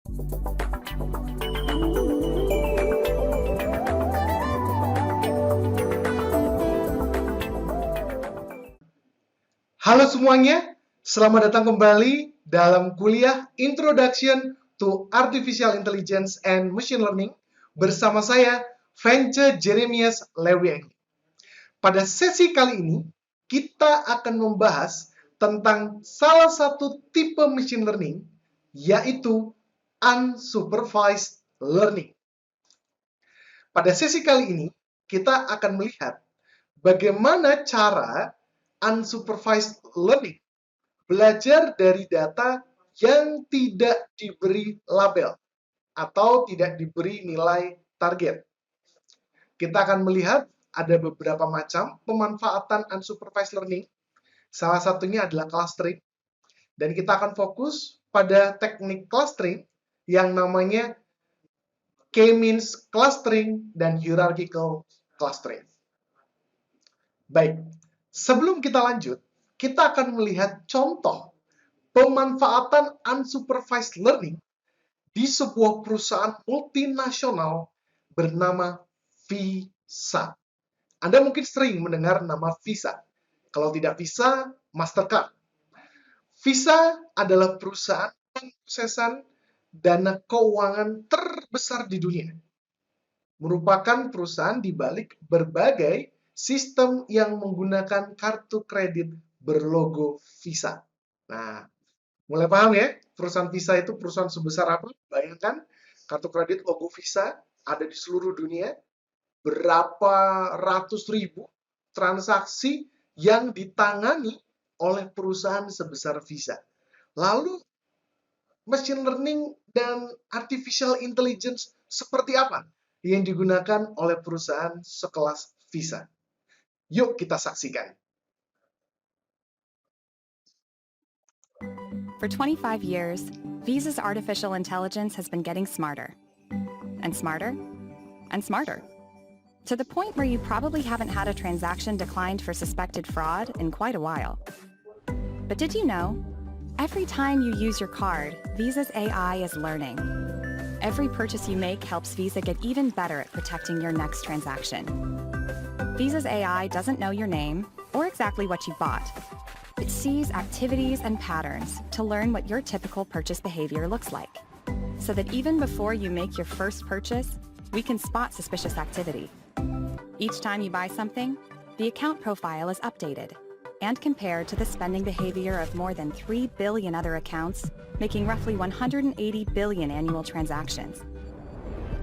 Halo semuanya, selamat datang kembali dalam kuliah Introduction to Artificial Intelligence and Machine Learning bersama saya, Vance Jeremias Lewi. Pada sesi kali ini, kita akan membahas tentang salah satu tipe machine learning, yaitu unsupervised learning. Pada sesi kali ini, kita akan melihat bagaimana cara unsupervised learning belajar dari data yang tidak diberi label atau tidak diberi nilai target. Kita akan melihat ada beberapa macam pemanfaatan unsupervised learning. Salah satunya adalah clustering. Dan kita akan fokus pada teknik clustering yang namanya K-means clustering dan hierarchical clustering. Baik, sebelum kita lanjut, kita akan melihat contoh pemanfaatan unsupervised learning di sebuah perusahaan multinasional bernama Visa. Anda mungkin sering mendengar nama Visa. Kalau tidak Visa, Mastercard. Visa adalah perusahaan pemrosesan dana keuangan terbesar di dunia. Merupakan perusahaan di balik berbagai sistem yang menggunakan kartu kredit berlogo Visa. Nah, mulai paham ya? Perusahaan Visa itu perusahaan sebesar apa? Bayangkan, kartu kredit logo Visa ada di seluruh dunia. Berapa ratus ribu transaksi yang ditangani oleh perusahaan sebesar Visa. Lalu, machine learning dan artificial intelligence seperti apa yang digunakan oleh perusahaan sekelas Visa? Yuk kita saksikan. For 25 years, Visa's artificial intelligence has been getting smarter, and smarter, and smarter, to the point where you probably haven't had a transaction declined for suspected fraud in quite a while. But did you know? Every time you use your card, Visa's AI is learning. Every purchase you make helps Visa get even better at protecting your next transaction. Visa's AI doesn't know your name or exactly what you bought. It sees activities and patterns to learn what your typical purchase behavior looks like, so that even before you make your first purchase, we can spot suspicious activity. Each time you buy something, the account profile is updated and compared to the spending behavior of more than 3 billion other accounts, making roughly 180 billion annual transactions.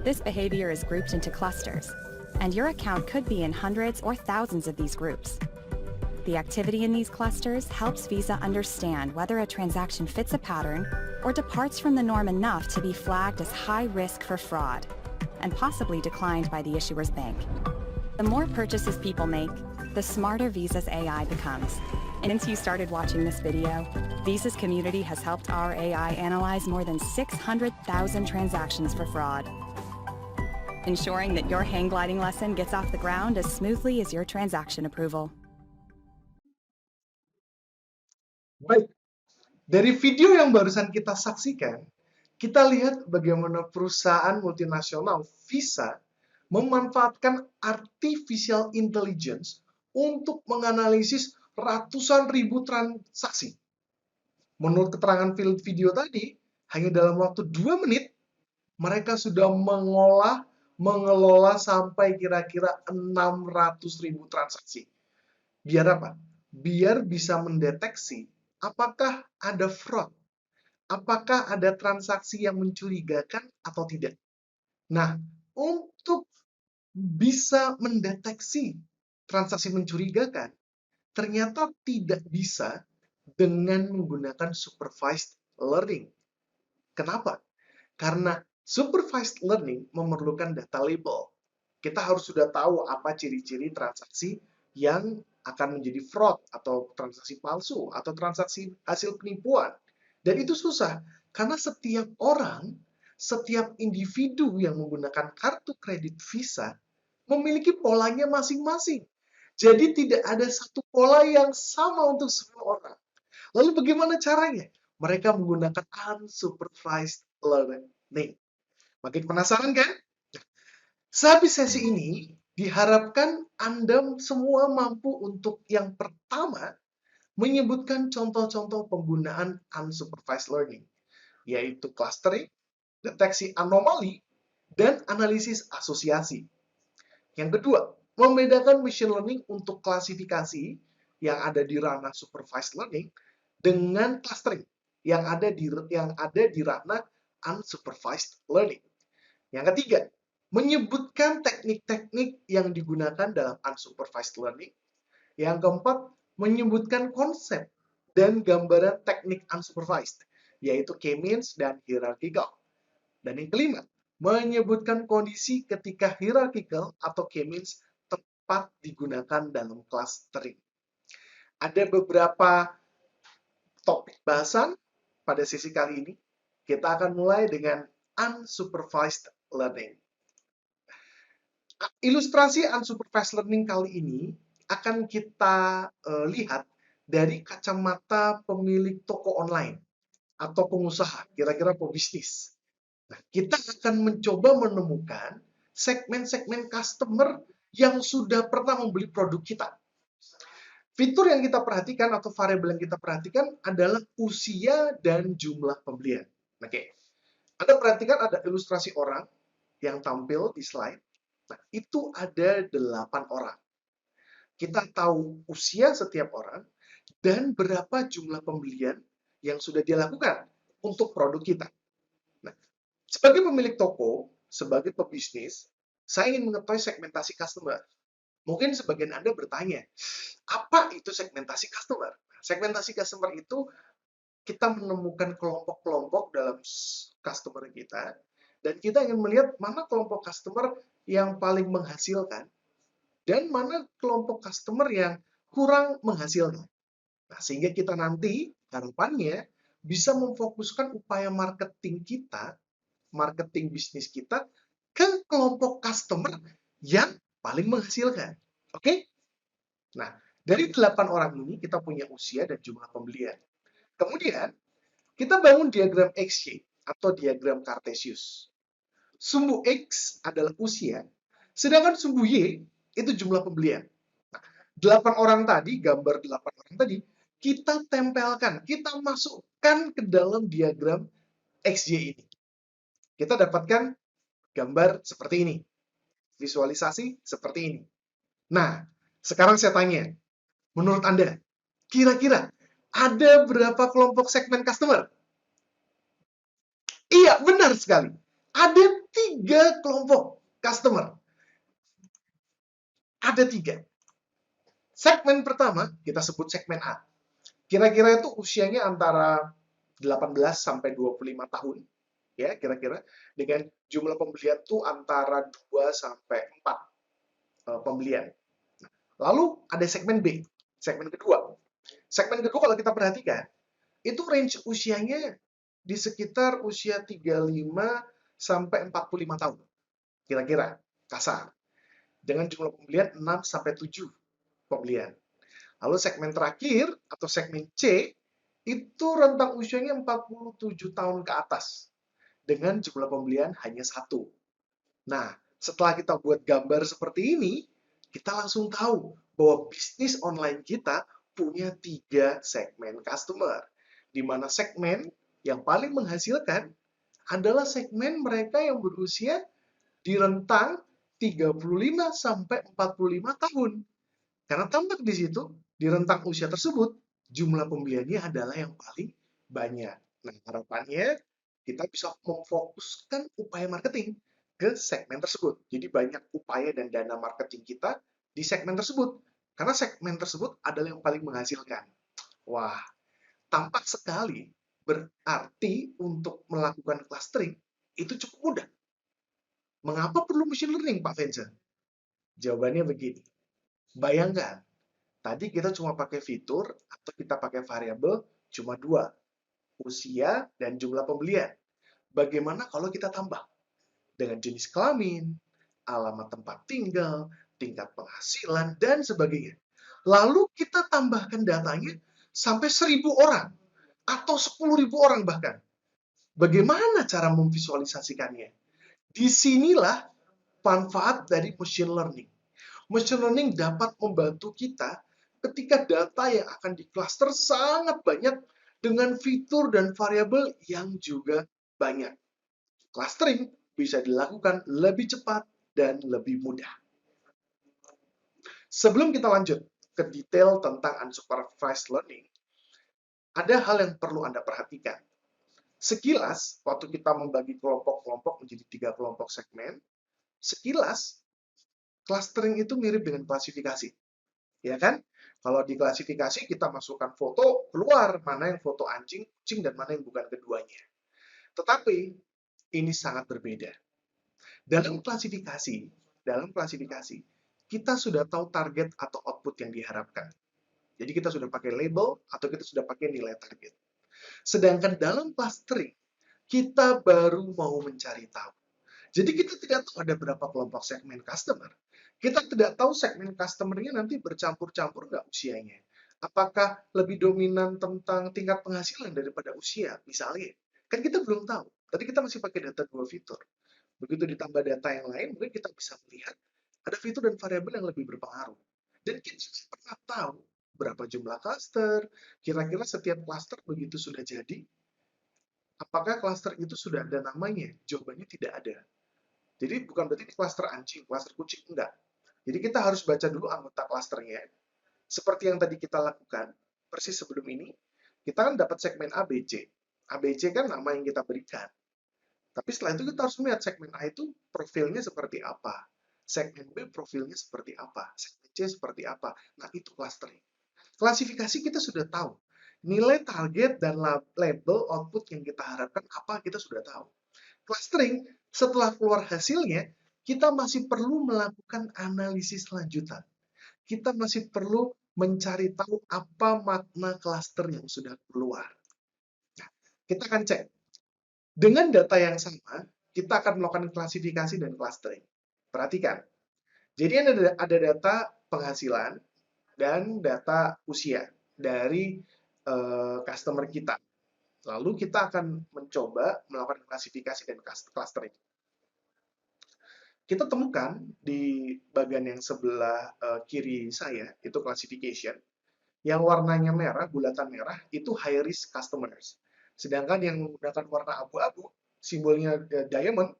This behavior is grouped into clusters, and your account could be in hundreds or thousands of these groups. The activity in these clusters helps Visa understand whether a transaction fits a pattern or departs from the norm enough to be flagged as high risk for fraud and possibly declined by the issuer's bank. The more purchases people make, the smarter Visa's AI becomes. And since you started watching this video, Visa's community has helped our AI analyze more than 600,000 transactions for fraud, ensuring that your hang gliding lesson gets off the ground as smoothly as your transaction approval. Baik, dari video yang barusan kita saksikan, kita lihat bagaimana perusahaan multinasional Visa memanfaatkan artificial intelligence untuk menganalisis ratusan ribu transaksi. Menurut keterangan video tadi, hanya dalam waktu 2 menit, mereka sudah mengelola sampai kira-kira 600 ribu transaksi. Biar apa? Biar bisa mendeteksi apakah ada fraud, apakah ada transaksi yang mencurigakan atau tidak. Nah, untuk bisa mendeteksi transaksi mencurigakan, ternyata tidak bisa dengan menggunakan supervised learning. Kenapa? Karena supervised learning memerlukan data label. Kita harus sudah tahu apa ciri-ciri transaksi yang akan menjadi fraud atau transaksi palsu atau transaksi hasil penipuan. Dan itu susah karena setiap orang, setiap individu yang menggunakan kartu kredit Visa memiliki polanya masing-masing. Jadi tidak ada satu pola yang sama untuk semua orang. Lalu bagaimana caranya? Mereka menggunakan unsupervised learning. Makin penasaran kan? Sehabis sesi ini, diharapkan Anda semua mampu untuk yang pertama menyebutkan contoh-contoh penggunaan unsupervised learning, yaitu clustering, deteksi anomali, dan analisis asosiasi. Yang kedua, membedakan machine learning untuk klasifikasi yang ada di ranah supervised learning dengan clustering yang ada di ranah unsupervised learning. Yang ketiga, menyebutkan teknik-teknik yang digunakan dalam unsupervised learning. Yang keempat, menyebutkan konsep dan gambaran teknik unsupervised, yaitu K-means dan hierarchical. Dan yang kelima, menyebutkan kondisi ketika hierarchical atau K-means tepat digunakan dalam clustering. Ada beberapa topik bahasan pada sesi kali ini. Kita akan mulai dengan unsupervised learning. Ilustrasi unsupervised learning kali ini akan kita lihat dari kacamata pemilik toko online atau pengusaha, kira-kira pebisnis. Nah, kita akan mencoba menemukan segmen-segmen customer yang sudah pernah membeli produk kita. Fitur yang kita perhatikan atau variabel yang kita perhatikan adalah usia dan jumlah pembelian. Oke. Anda perhatikan ada ilustrasi orang yang tampil di slide. Nah, itu ada 8 orang. Kita tahu usia setiap orang dan berapa jumlah pembelian yang sudah dia lakukan untuk produk kita. Nah, sebagai pemilik toko, sebagai pebisnis, saya ingin mengetahui segmentasi customer. Mungkin sebagian Anda bertanya, apa itu segmentasi customer? Segmentasi customer itu kita menemukan kelompok-kelompok dalam customer kita, dan kita ingin melihat mana kelompok customer yang paling menghasilkan, dan mana kelompok customer yang kurang menghasilkan. Nah, sehingga kita nanti, harapannya, bisa memfokuskan upaya marketing kita, marketing bisnis kita, ke kelompok customer yang paling menghasilkan. Oke? Nah, dari 8 orang ini, kita punya usia dan jumlah pembelian. Kemudian, kita bangun diagram XY atau diagram Cartesius. Sumbu X adalah usia, sedangkan sumbu Y itu jumlah pembelian. Nah, 8 orang tadi, gambar 8 orang tadi, kita tempelkan, kita masukkan ke dalam diagram XY ini. Kita dapatkan gambar seperti ini. Visualisasi seperti ini. Nah, sekarang saya tanya, menurut Anda, kira-kira ada berapa kelompok segmen customer? Iya, benar sekali. Ada 3 kelompok customer. Ada 3. Segmen pertama, kita sebut segmen A. Kira-kira itu usianya antara 18 sampai 25 tahun. Ya, kira-kira. Dengan jumlah pembelian itu antara 2 sampai 4 pembelian. Lalu ada segmen B, segmen kedua. Segmen kedua kalau kita perhatikan, itu range usianya di sekitar usia 35 sampai 45 tahun. Kira-kira, kasar. Dengan jumlah pembelian 6 sampai 7 pembelian. Lalu segmen terakhir atau segmen C itu rentang usianya 47 tahun ke atas dengan jumlah pembelian hanya 1. Nah, setelah kita buat gambar seperti ini, kita langsung tahu bahwa bisnis online kita punya 3 segmen customer. Di mana segmen yang paling menghasilkan adalah segmen mereka yang berusia di rentang 35 sampai 45 tahun. Karena tampak di situ, di rentang usia tersebut, jumlah pembeliannya adalah yang paling banyak. Nah, harapannya kita bisa memfokuskan upaya marketing ke segmen tersebut. Jadi banyak upaya dan dana marketing kita di segmen tersebut. Karena segmen tersebut adalah yang paling menghasilkan. Wah, tampak sekali berarti untuk melakukan clustering itu cukup mudah. Mengapa perlu machine learning, Pak Vincent? Jawabannya begini. Bayangkan, tadi kita cuma pakai fitur atau kita pakai variabel cuma 2, usia dan jumlah pembelian. Bagaimana kalau kita tambah dengan jenis kelamin, alamat tempat tinggal, tingkat penghasilan, dan sebagainya. Lalu kita tambahkan datanya sampai 1.000 orang atau 10.000 orang bahkan. Bagaimana cara memvisualisasikannya? Disinilah manfaat dari machine learning. Machine learning dapat membantu kita ketika data yang akan diklaster sangat banyak dengan fitur dan variabel yang juga banyak. Clustering bisa dilakukan lebih cepat dan lebih mudah. Sebelum kita lanjut ke detail tentang unsupervised learning, ada hal yang perlu Anda perhatikan. Sekilas, waktu kita membagi kelompok-kelompok menjadi 3 kelompok segmen, sekilas, clustering itu mirip dengan klasifikasi. Ya kan? Kalau di klasifikasi, kita masukkan foto, keluar mana yang foto anjing, kucing, dan mana yang bukan keduanya. Tetapi, ini sangat berbeda. Dalam klasifikasi, kita sudah tahu target atau output yang diharapkan. Jadi kita sudah pakai label atau kita sudah pakai nilai target. Sedangkan dalam clustering, kita baru mau mencari tahu. Jadi kita tidak tahu ada berapa kelompok segmen customer. Kita tidak tahu segmen customer-nya nanti bercampur-campur nggak usianya. Apakah lebih dominan tentang tingkat penghasilan daripada usia, misalnya. Kan kita belum tahu. Tadi kita masih pakai data 2 fitur. Begitu ditambah data yang lain, mungkin kita bisa melihat ada fitur dan variabel yang lebih berpengaruh. Dan kita pernah tahu berapa jumlah cluster, kira-kira setiap cluster begitu sudah jadi, apakah cluster itu sudah ada namanya? Jawabannya tidak ada. Jadi bukan berarti ini cluster anjing, cluster kucing, enggak. Jadi kita harus baca dulu anggota clusternya. Seperti yang tadi kita lakukan, persis sebelum ini, kita kan dapat segmen ABC. ABC kan nama yang kita berikan. Tapi setelah itu kita harus melihat segmen A itu profilnya seperti apa. Segmen B profilnya seperti apa. Segmen C seperti apa. Nah, itu clustering. Klasifikasi kita sudah tahu. Nilai target dan label output yang kita harapkan apa kita sudah tahu. Clustering, setelah keluar hasilnya, kita masih perlu melakukan analisis lanjutan. Kita masih perlu mencari tahu apa makna cluster yang sudah keluar. Nah, kita akan cek. Dengan data yang sama, kita akan melakukan klasifikasi dan clustering. Perhatikan. Jadi ada data penghasilan dan data usia dari customer kita. Lalu kita akan mencoba melakukan klasifikasi dan clustering. Kita temukan di bagian yang sebelah kiri saya, itu classification. Yang warnanya merah, bulatan merah, itu high risk customers. Sedangkan yang menggunakan warna abu-abu, simbolnya diamond,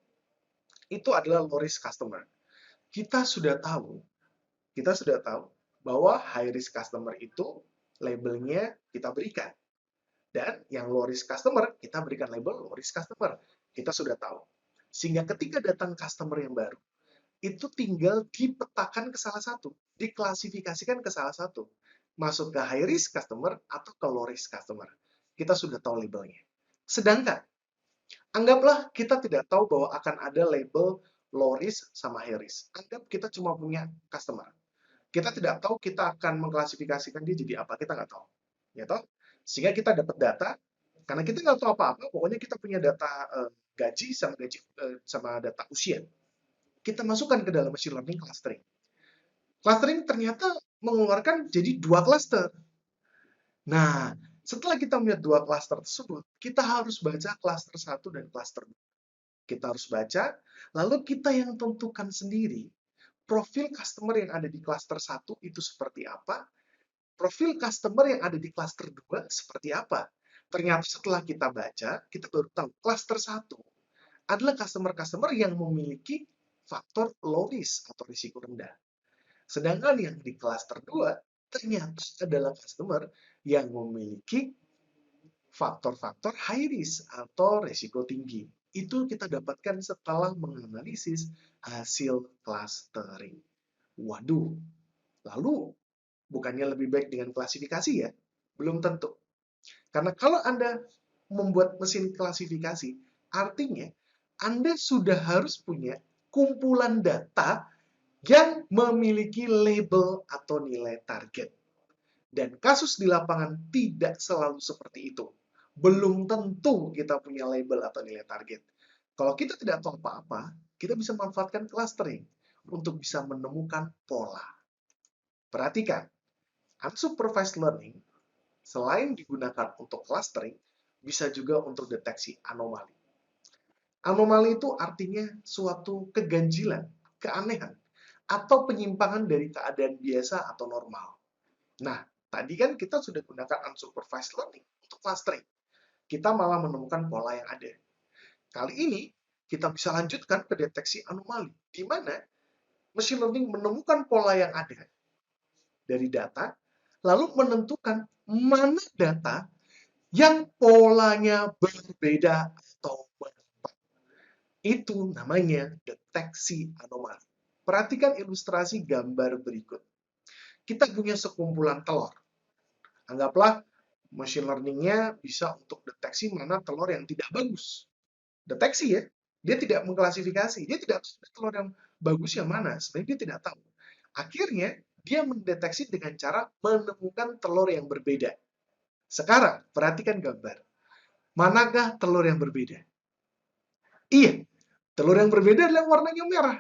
itu adalah low risk customer. Kita sudah tahu bahwa high risk customer itu labelnya kita berikan. Dan yang low risk customer, kita berikan label low risk customer. Kita sudah tahu. Sehingga ketika datang customer yang baru, itu tinggal dipetakan ke salah satu, diklasifikasikan ke salah satu. Masuk ke high risk customer atau ke low risk customer. Kita sudah tahu labelnya. Sedangkan, anggaplah kita tidak tahu bahwa akan ada label low risk sama high risk. Anggap kita cuma punya customer. Kita tidak tahu kita akan mengklasifikasikan dia jadi apa, kita nggak tahu. Ya toh? Sehingga kita dapat data, karena kita nggak tahu apa-apa, pokoknya kita punya data gaji sama data usia. Kita masukkan ke dalam machine learning clustering. Clustering ternyata mengeluarkan jadi 2 cluster. Nah, setelah kita melihat 2 cluster tersebut, kita harus baca cluster 1 dan cluster 2. Kita harus baca, lalu kita yang tentukan sendiri profil customer yang ada di cluster 1 itu seperti apa, profil customer yang ada di cluster 2 seperti apa. Ternyata setelah kita baca, kita baru tahu cluster 1 adalah customer-customer yang memiliki faktor low risk atau risiko rendah. Sedangkan yang di cluster 2 ternyata adalah customer yang memiliki faktor-faktor high risk atau risiko tinggi. Itu kita dapatkan setelah menganalisis hasil clustering. Waduh, lalu bukannya lebih baik dengan klasifikasi ya? Belum tentu. Karena kalau Anda membuat mesin klasifikasi, artinya Anda sudah harus punya kumpulan data yang memiliki label atau nilai target. Dan kasus di lapangan tidak selalu seperti itu. Belum tentu kita punya label atau nilai target. Kalau kita tidak tahu apa-apa, kita bisa manfaatkan clustering untuk bisa menemukan pola. Perhatikan, unsupervised learning selain digunakan untuk clustering, bisa juga untuk deteksi anomali. Anomali itu artinya suatu keganjilan, keanehan, atau penyimpangan dari keadaan biasa atau normal. Nah, tadi kan kita sudah gunakan unsupervised learning untuk clustering. Kita malah menemukan pola yang ada. Kali ini, kita bisa lanjutkan ke deteksi anomali, di mana machine learning menemukan pola yang ada dari data, lalu menentukan mana data yang polanya berbeda atau menempel. Itu namanya deteksi anomali. Perhatikan ilustrasi gambar berikut. Kita punya sekumpulan telur. Anggaplah machine learning-nya bisa untuk deteksi mana telur yang tidak bagus. Deteksi ya, dia tidak mengklasifikasi, dia tidak tahu telur yang bagus yang mana, sebenarnya dia tidak tahu. Akhirnya, dia mendeteksi dengan cara menemukan telur yang berbeda. Sekarang, perhatikan gambar. Manakah telur yang berbeda? Iya, telur yang berbeda adalah warnanya merah.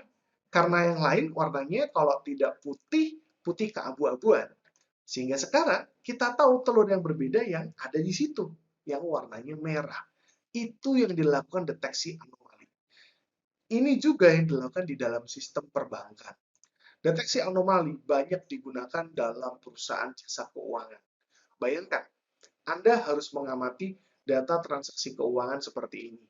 Karena yang lain warnanya kalau tidak putih, putih keabu-abuan. Sehingga sekarang kita tahu telur yang berbeda yang ada di situ, yang warnanya merah. Itu yang dilakukan deteksi anomali. Ini juga yang dilakukan di dalam sistem perbankan. Deteksi anomali banyak digunakan dalam perusahaan jasa keuangan. Bayangkan, Anda harus mengamati data transaksi keuangan seperti ini.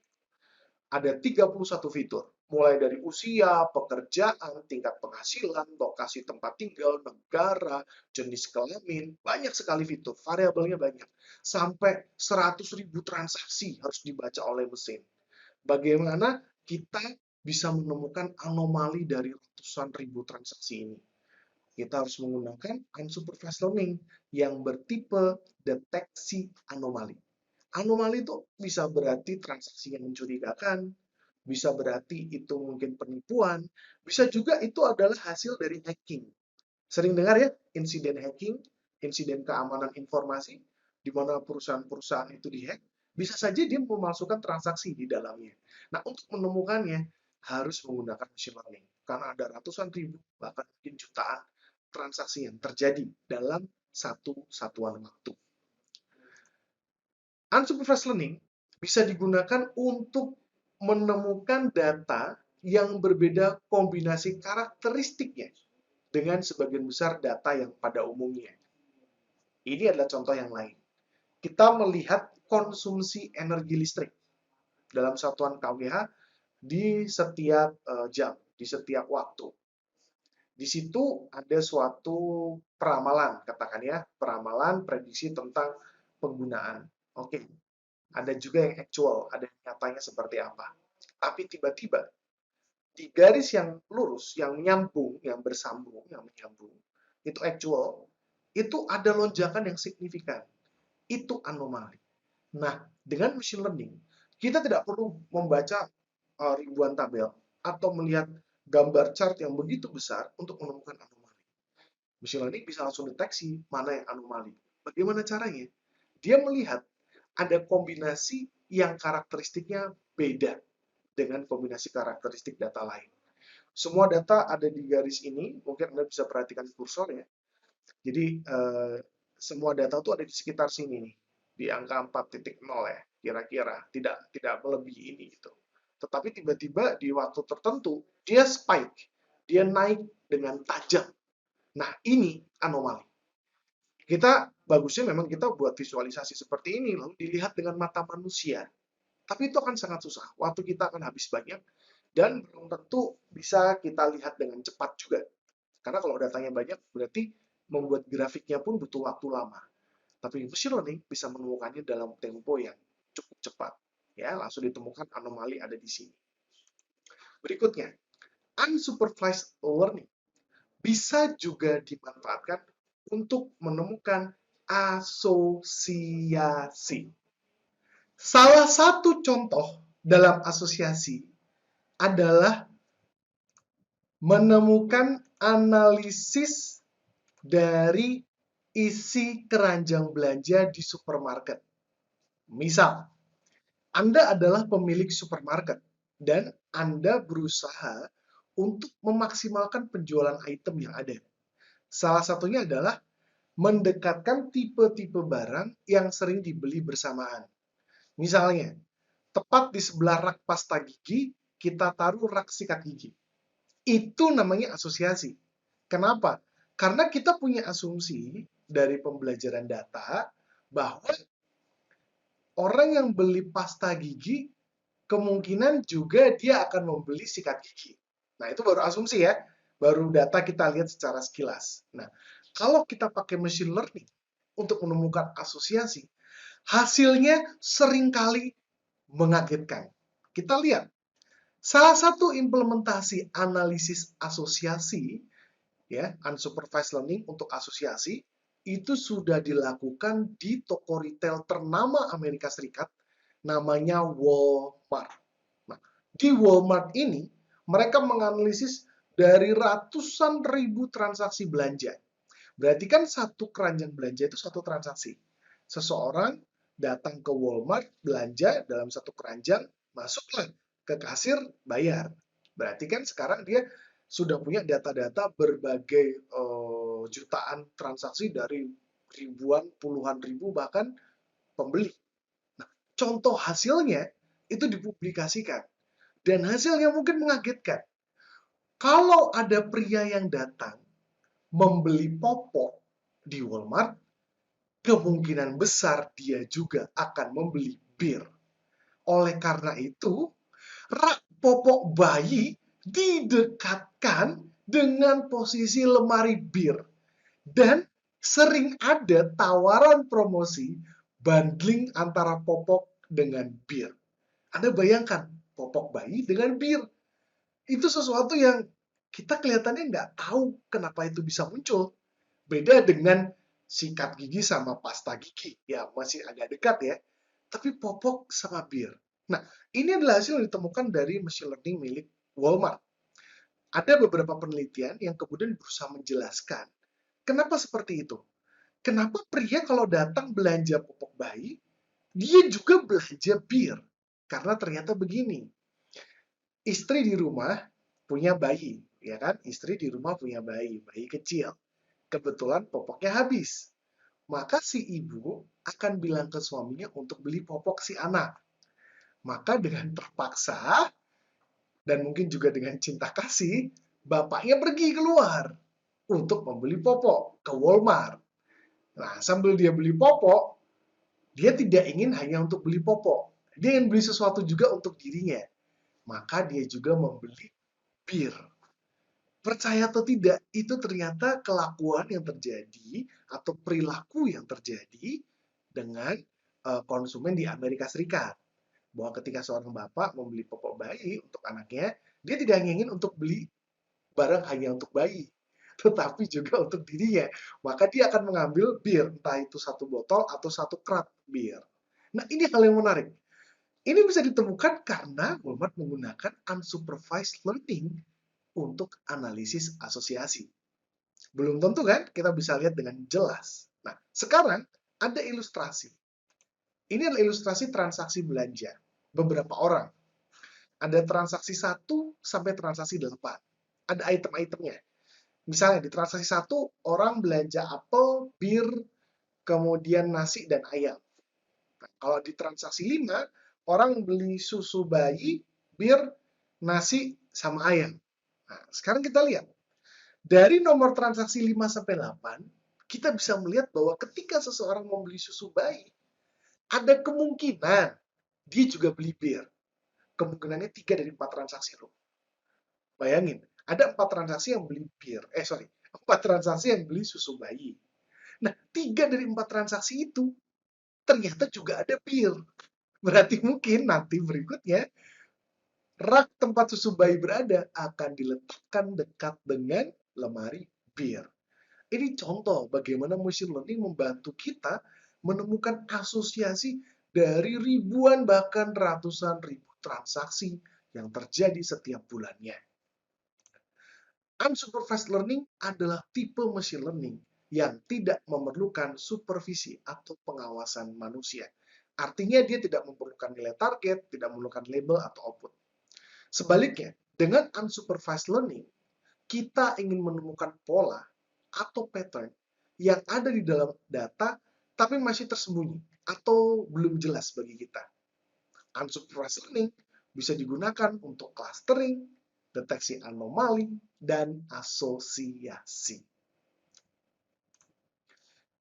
Ada 31 fitur, mulai dari usia, pekerjaan, tingkat penghasilan, lokasi tempat tinggal, negara, jenis kelamin, banyak sekali fitur, variabelnya banyak. Sampai 100.000 transaksi harus dibaca oleh mesin. Bagaimana kita bisa menemukan anomali dari ratusan ribu transaksi ini? Kita harus menggunakan unsupervised learning yang bertipe deteksi anomali. Anomali itu bisa berarti transaksi yang mencurigakan, bisa berarti itu mungkin penipuan, bisa juga itu adalah hasil dari hacking. Sering dengar ya, insiden hacking, insiden keamanan informasi, di mana perusahaan-perusahaan itu dihack, bisa saja dia memasukkan transaksi di dalamnya. Nah, untuk menemukannya, harus menggunakan machine learning. Karena ada ratusan ribu, bahkan mungkin jutaan transaksi yang terjadi dalam satu satuan waktu. Unsupervised learning bisa digunakan untuk menemukan data yang berbeda kombinasi karakteristiknya dengan sebagian besar data yang pada umumnya. Ini adalah contoh yang lain. Kita melihat konsumsi energi listrik dalam satuan kWh di setiap jam, di setiap waktu. Di situ ada suatu peramalan, katakan ya, peramalan prediksi tentang penggunaan. Oke, ada juga yang actual, ada yang nyatanya seperti apa. Tapi tiba-tiba di garis yang lurus, yang nyambung, yang bersambung, yang menyambung, itu actual, itu ada lonjakan yang signifikan. Itu anomali. Nah, dengan machine learning, kita tidak perlu membaca ribuan tabel atau melihat gambar chart yang begitu besar untuk menemukan anomali. Machine learning bisa langsung deteksi mana yang anomali. Bagaimana caranya? Dia melihat ada kombinasi yang karakteristiknya beda dengan kombinasi karakteristik data lain. Semua data ada di garis ini, mungkin Anda bisa perhatikan kursor ya. Jadi semua data itu ada di sekitar sini nih, di angka 4.0 ya, kira-kira, tidak melebihi ini gitu. Tetapi tiba-tiba di waktu tertentu dia spike, dia naik dengan tajam. Nah, ini anomali. Kita bagusnya memang kita buat visualisasi seperti ini lalu dilihat dengan mata manusia. Tapi itu akan sangat susah. Waktu kita akan habis banyak dan belum tentu bisa kita lihat dengan cepat juga. Karena kalau datanya banyak berarti membuat grafiknya pun butuh waktu lama. Tapi machine learning bisa menemukannya dalam tempo yang cukup cepat. Ya, langsung ditemukan anomali ada di sini. Berikutnya, unsupervised learning bisa juga dimanfaatkan untuk menemukan asosiasi. Salah satu contoh dalam asosiasi adalah menemukan analisis dari isi keranjang belanja di supermarket. Misal, Anda adalah pemilik supermarket dan Anda berusaha untuk memaksimalkan penjualan item yang ada. Salah satunya adalah mendekatkan tipe-tipe barang yang sering dibeli bersamaan. Misalnya, tepat di sebelah rak pasta gigi, kita taruh rak sikat gigi. Itu namanya asosiasi. Kenapa? Karena kita punya asumsi dari pembelajaran data bahwa orang yang beli pasta gigi kemungkinan juga dia akan membeli sikat gigi. Nah, itu baru asumsi ya. Baru data kita lihat secara sekilas. Nah, kalau kita pakai machine learning untuk menemukan asosiasi, hasilnya seringkali mengagetkan. Kita lihat, salah satu implementasi analisis asosiasi, ya, unsupervised learning untuk asosiasi, itu sudah dilakukan di toko retail ternama Amerika Serikat, namanya Walmart. Nah, di Walmart ini, mereka menganalisis dari ratusan ribu transaksi belanja. Berarti kan satu keranjang belanja itu satu transaksi. Seseorang datang ke Walmart, belanja dalam satu keranjang, masuklah ke kasir, bayar. Berarti kan sekarang dia sudah punya data-data berbagai jutaan transaksi dari ribuan, puluhan ribu, bahkan pembeli. Nah, contoh hasilnya itu dipublikasikan. Dan hasilnya mungkin mengagetkan. Kalau ada pria yang datang membeli popok di Walmart, kemungkinan besar dia juga akan membeli bir. Oleh karena itu, rak popok bayi didekatkan dengan posisi lemari bir. Dan sering ada tawaran promosi bundling antara popok dengan bir. Anda bayangkan, popok bayi dengan bir. Itu sesuatu yang kita kelihatannya nggak tahu kenapa itu bisa muncul. Beda dengan sikat gigi sama pasta gigi. Ya, masih agak dekat ya. Tapi popok sama bir. Nah, ini adalah hasil yang ditemukan dari machine learning milik Walmart. Ada beberapa penelitian yang kemudian berusaha menjelaskan kenapa seperti itu. Kenapa pria kalau datang belanja popok bayi, dia juga belanja bir? Karena ternyata begini, istri di rumah punya bayi, ya kan? Istri di rumah punya bayi, bayi kecil. Kebetulan popoknya habis. Maka si ibu akan bilang ke suaminya untuk beli popok si anak. Maka dengan terpaksa, dan mungkin juga dengan cinta kasih, bapaknya pergi keluar untuk membeli popok ke Walmart. Nah, sambil dia beli popok, dia tidak ingin hanya untuk beli popok. Dia ingin beli sesuatu juga untuk dirinya. Maka dia juga membeli bir. Percaya atau tidak, itu ternyata kelakuan yang terjadi atau perilaku yang terjadi dengan konsumen di Amerika Serikat. Bahwa ketika seorang bapak membeli popok bayi untuk anaknya, dia tidak hanya ingin untuk beli barang hanya untuk bayi, tetapi juga untuk dirinya. Maka dia akan mengambil bir, entah itu satu botol atau satu krat bir. Nah, ini hal yang menarik. Ini bisa ditemukan karena Walmart menggunakan unsupervised learning untuk analisis asosiasi. Belum tentu kan kita bisa lihat dengan jelas. Nah, sekarang ada ilustrasi. Ini adalah ilustrasi transaksi belanja beberapa orang. Ada transaksi 1 sampai transaksi 8. Ada item-itemnya. Misalnya di transaksi 1, orang belanja apel, bir, kemudian nasi, dan ayam. Nah, kalau di transaksi 5, orang beli susu bayi, bir, nasi, sama ayam. Nah, sekarang kita lihat. Dari nomor transaksi 5 sampai 8, kita bisa melihat bahwa ketika seseorang membeli susu bayi, ada kemungkinan dia juga beli bir. Kemungkinannya 3 dari 4 transaksi loh. Bayangin, ada 4 transaksi yang beli bir. 4 transaksi yang beli susu bayi. Nah, 3 dari 4 transaksi itu ternyata juga ada bir. Berarti mungkin nanti berikutnya rak tempat susu bayi berada akan diletakkan dekat dengan lemari bir. Ini contoh bagaimana machine learning membantu kita menemukan asosiasi dari ribuan bahkan ratusan ribu transaksi yang terjadi setiap bulannya. Unsupervised learning adalah tipe machine learning yang tidak memerlukan supervisi atau pengawasan manusia. Artinya dia tidak memerlukan nilai target, tidak memerlukan label atau output. Sebaliknya, dengan unsupervised learning, kita ingin menemukan pola atau pattern yang ada di dalam data tapi masih tersembunyi atau belum jelas bagi kita. Unsupervised learning bisa digunakan untuk clustering, deteksi anomali, dan asosiasi.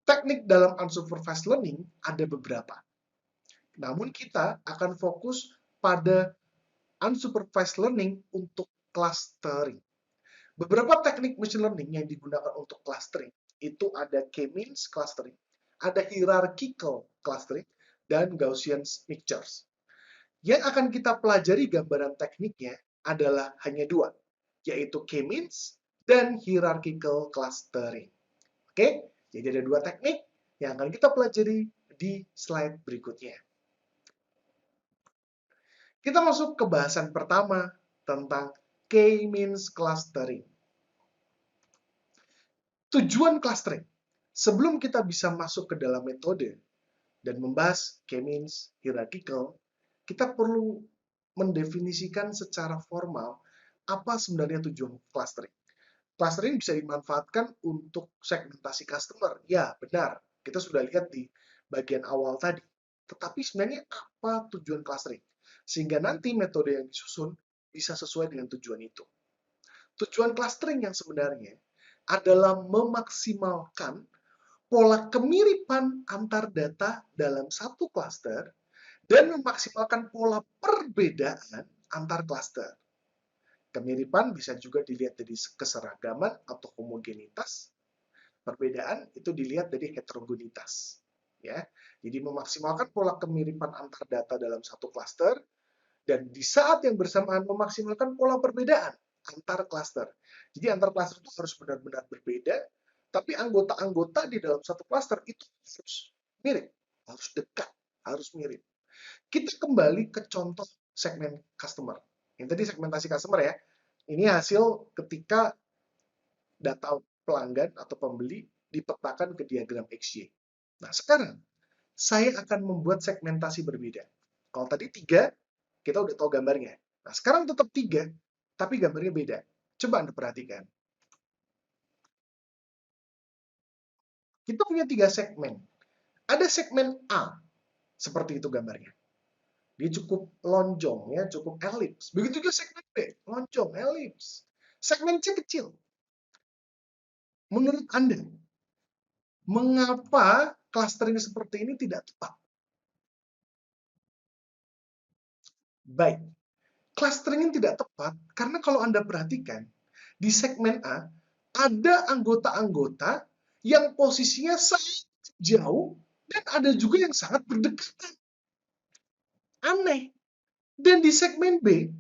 Teknik dalam unsupervised learning ada beberapa. Namun kita akan fokus pada unsupervised learning untuk clustering. Beberapa teknik machine learning yang digunakan untuk clustering itu ada K-means clustering, ada hierarchical clustering, dan Gaussian mixtures. Yang akan kita pelajari gambaran tekniknya adalah hanya dua, yaitu K-means dan hierarchical clustering. Oke, jadi ada dua teknik yang akan kita pelajari di slide berikutnya. Kita masuk ke bahasan pertama tentang K-means clustering. Tujuan clustering. Sebelum kita bisa masuk ke dalam metode dan membahas K-means hierarchical, kita perlu mendefinisikan secara formal apa sebenarnya tujuan clustering. Clustering bisa dimanfaatkan untuk segmentasi customer. Ya, benar. Kita sudah lihat di bagian awal tadi. Tetapi sebenarnya apa tujuan clustering? Sehingga nanti metode yang disusun bisa sesuai dengan tujuan itu. Tujuan clustering yang sebenarnya adalah memaksimalkan pola kemiripan antar data dalam satu cluster dan memaksimalkan pola perbedaan antar cluster. Kemiripan bisa juga dilihat dari keseragaman atau homogenitas. Perbedaan itu dilihat dari heterogenitas. Ya, jadi memaksimalkan pola kemiripan antar data dalam satu cluster dan di saat yang bersamaan memaksimalkan pola perbedaan antar cluster. Jadi antar cluster itu harus benar-benar berbeda, tapi anggota-anggota di dalam satu cluster itu harus mirip, harus dekat, harus mirip. Kita kembali ke contoh segmen customer. Yang tadi segmentasi customer ya. Ini hasil ketika data pelanggan atau pembeli dipetakan ke diagram XY. Nah, sekarang saya akan membuat segmentasi berbeda. Kalau tadi 3, kita udah tahu gambarnya. Nah, sekarang tetap 3, tapi gambarnya beda. Coba Anda perhatikan. Kita punya 3 segmen. Ada segmen A, seperti itu gambarnya. Dia cukup lonjong, ya, cukup elips. Begitu juga segmen B, lonjong, elips. Segmen C kecil. Menurut Anda, mengapa clustering seperti ini tidak tepat? Baik, clustering ini tidak tepat karena kalau Anda perhatikan, di segmen A, ada anggota-anggota yang posisinya sangat jauh dan ada juga yang sangat berdekatan. Aneh. Dan di segmen B,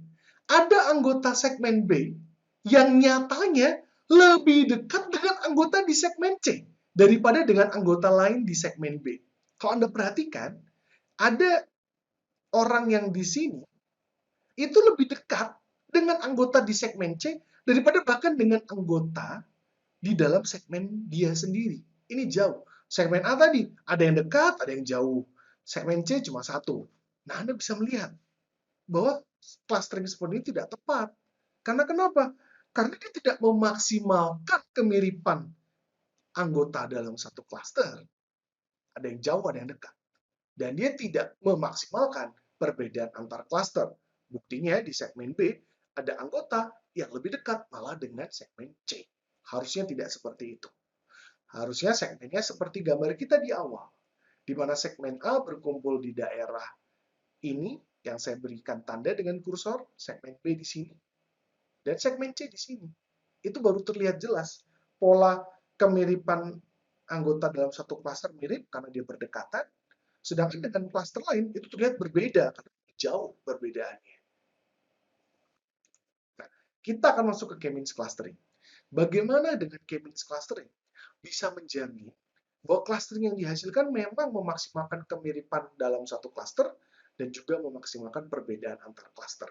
ada anggota segmen B yang nyatanya lebih dekat dengan anggota di segmen C daripada dengan anggota lain di segmen B. Kalau Anda perhatikan, ada orang yang di sini itu lebih dekat dengan anggota di segmen C daripada bahkan dengan anggota di dalam segmen dia sendiri. Ini jauh. Segmen A tadi, ada yang dekat, ada yang jauh. Segmen C cuma satu. Nah, Anda bisa melihat bahwa clustering seperti ini tidak tepat. Karena kenapa? Karena dia tidak memaksimalkan kemiripan anggota dalam satu cluster. Ada yang jauh, ada yang dekat. Dan dia tidak memaksimalkan perbedaan antar cluster. Buktinya di segmen B, ada anggota yang lebih dekat malah dengan segmen C. Harusnya tidak seperti itu. Harusnya segmennya seperti gambar kita di awal, di mana segmen A berkumpul di daerah ini, yang saya berikan tanda dengan kursor, segmen B di sini, dan segmen C di sini. Itu baru terlihat jelas. Pola kemiripan anggota dalam satu klaster mirip karena dia berdekatan, sedangkan dengan klaster lain itu terlihat berbeda karena jauh perbedaannya. Nah, kita akan masuk ke K-means clustering. Bagaimana dengan K-means clustering? Bisa menjamin bahwa clustering yang dihasilkan memang memaksimalkan kemiripan dalam satu cluster dan juga memaksimalkan perbedaan antar cluster.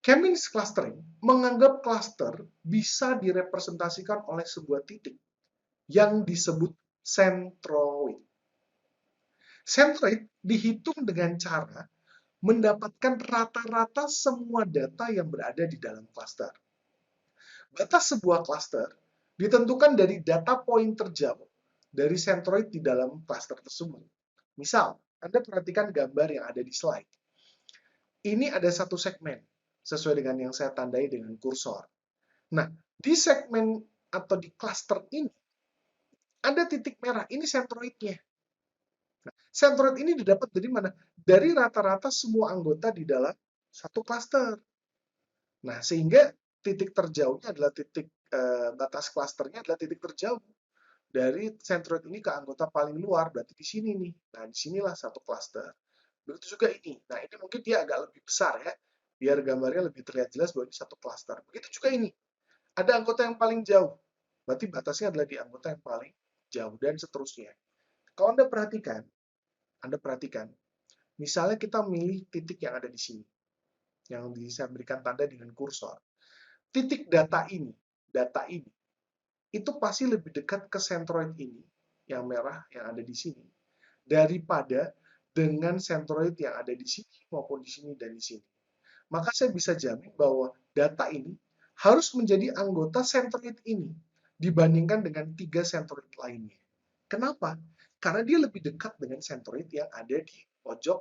K-means clustering menganggap cluster bisa direpresentasikan oleh sebuah titik yang disebut centroid. Centroid dihitung dengan cara mendapatkan rata-rata semua data yang berada di dalam cluster. Batas sebuah cluster ditentukan dari data poin terjauh dari centroid di dalam cluster tersebut. Misal, Anda perhatikan gambar yang ada di slide. Ini ada satu segmen, sesuai dengan yang saya tandai dengan kursor. Nah, di segmen atau di cluster ini, ada titik merah, ini sentroidnya. Nah, sentroid ini didapat dari mana? Dari rata-rata semua anggota di dalam satu cluster. Nah, sehingga titik terjauhnya adalah titik batas klasternya adalah titik terjauh dari sentroid ini ke anggota paling luar, berarti di sini nih. Nah, disinilah satu cluster. Begitu juga ini. Nah, ini mungkin dia agak lebih besar ya, biar gambarnya lebih terlihat jelas bahwa ini satu cluster. Begitu juga ini. Ada anggota yang paling jauh, berarti batasnya adalah di anggota yang paling jauh, dan seterusnya. Kalau Anda perhatikan, misalnya kita milih titik yang ada di sini, yang bisa berikan tanda dengan kursor. Titik data ini, itu pasti lebih dekat ke sentroid ini, yang merah yang ada di sini, daripada dengan sentroid yang ada di sini maupun di sini dan di sini. Maka saya bisa jamin bahwa data ini harus menjadi anggota sentroid ini dibandingkan dengan 3 sentroid lainnya. Kenapa? Karena dia lebih dekat dengan sentroid yang ada di pojok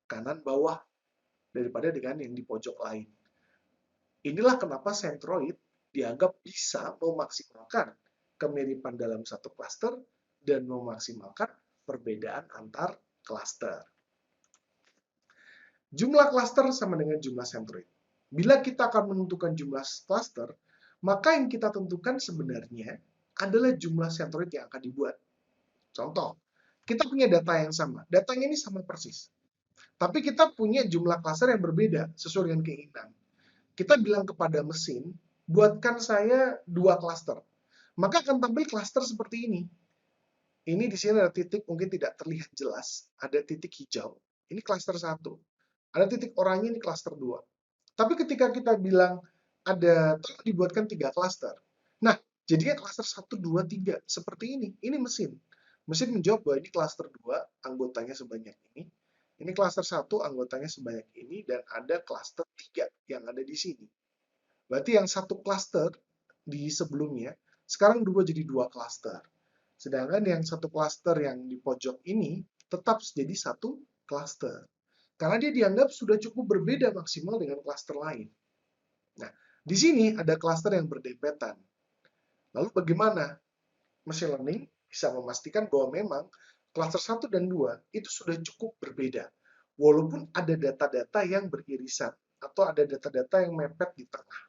kanan bawah daripada dengan yang di pojok lain. Inilah kenapa sentroid dianggap bisa memaksimalkan kemiripan dalam satu klaster dan memaksimalkan perbedaan antar klaster. Jumlah klaster sama dengan jumlah sentroid. Bila kita akan menentukan jumlah klaster, maka yang kita tentukan sebenarnya adalah jumlah sentroid yang akan dibuat. Contoh, kita punya data yang sama. Datanya ini sama persis. Tapi kita punya jumlah klaster yang berbeda sesuai dengan keinginan. Kita bilang kepada mesin, buatkan saya 2 klaster. Maka akan tampil klaster seperti ini. Ini di sini ada titik mungkin tidak terlihat jelas, ada titik hijau. Ini klaster 1. Ada titik oranye, ini klaster 2. Tapi ketika kita bilang ada tolong dibuatkan 3 klaster. Nah, jadinya klaster 1, 2, 3 seperti ini. Ini mesin. Mesin menjawab bahwa ini klaster 2, anggotanya sebanyak ini. Ini klaster 1, anggotanya sebanyak ini, dan ada klaster 3 yang ada di sini. Berarti yang satu klaster di sebelumnya, sekarang berubah jadi 2 klaster. Sedangkan yang satu klaster yang di pojok ini tetap jadi satu klaster. Karena dia dianggap sudah cukup berbeda maksimal dengan klaster lain. Nah, di sini ada klaster yang berdempetan. Lalu bagaimana? Machine learning bisa memastikan bahwa memang klaster 1 dan 2 itu sudah cukup berbeda. Walaupun ada data-data yang beririsan atau ada data-data yang mepet di tengah.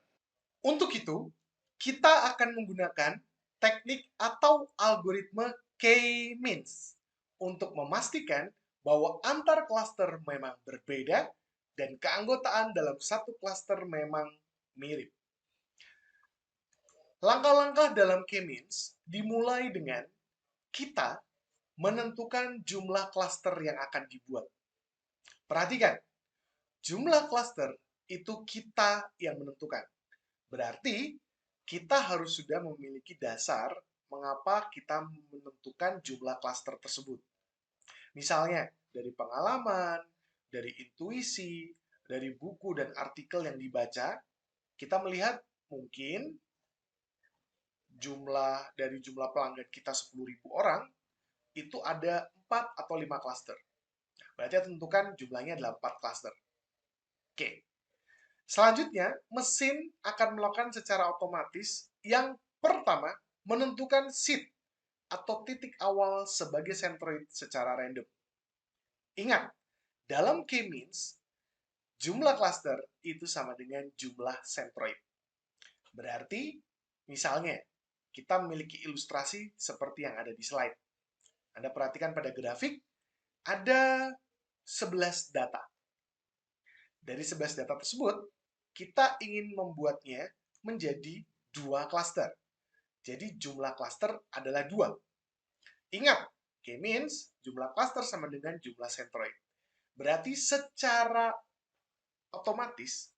Untuk itu, kita akan menggunakan teknik atau algoritma K-means untuk memastikan bahwa antar klaster memang berbeda dan keanggotaan dalam satu klaster memang mirip. Langkah-langkah dalam K-means dimulai dengan kita menentukan jumlah klaster yang akan dibuat. Perhatikan, jumlah klaster itu kita yang menentukan. Berarti kita harus sudah memiliki dasar mengapa kita menentukan jumlah klaster tersebut. Misalnya, dari pengalaman, dari intuisi, dari buku dan artikel yang dibaca, kita melihat mungkin dari jumlah pelanggan kita 10.000 orang, itu ada 4 atau 5 klaster. Berarti tentukan jumlahnya adalah 4 klaster. Oke. Selanjutnya, mesin akan melakukan secara otomatis yang pertama, menentukan seed atau titik awal sebagai sentroid secara random. Ingat, dalam K-means, jumlah klaster itu sama dengan jumlah sentroid. Berarti, misalnya, kita memiliki ilustrasi seperti yang ada di slide. Anda perhatikan pada grafik, ada 11 data. Dari 11 data tersebut, kita ingin membuatnya menjadi 2 klaster. Jadi jumlah klaster adalah 2. Ingat, K-means jumlah klaster sama dengan jumlah sentroid. Berarti secara otomatis,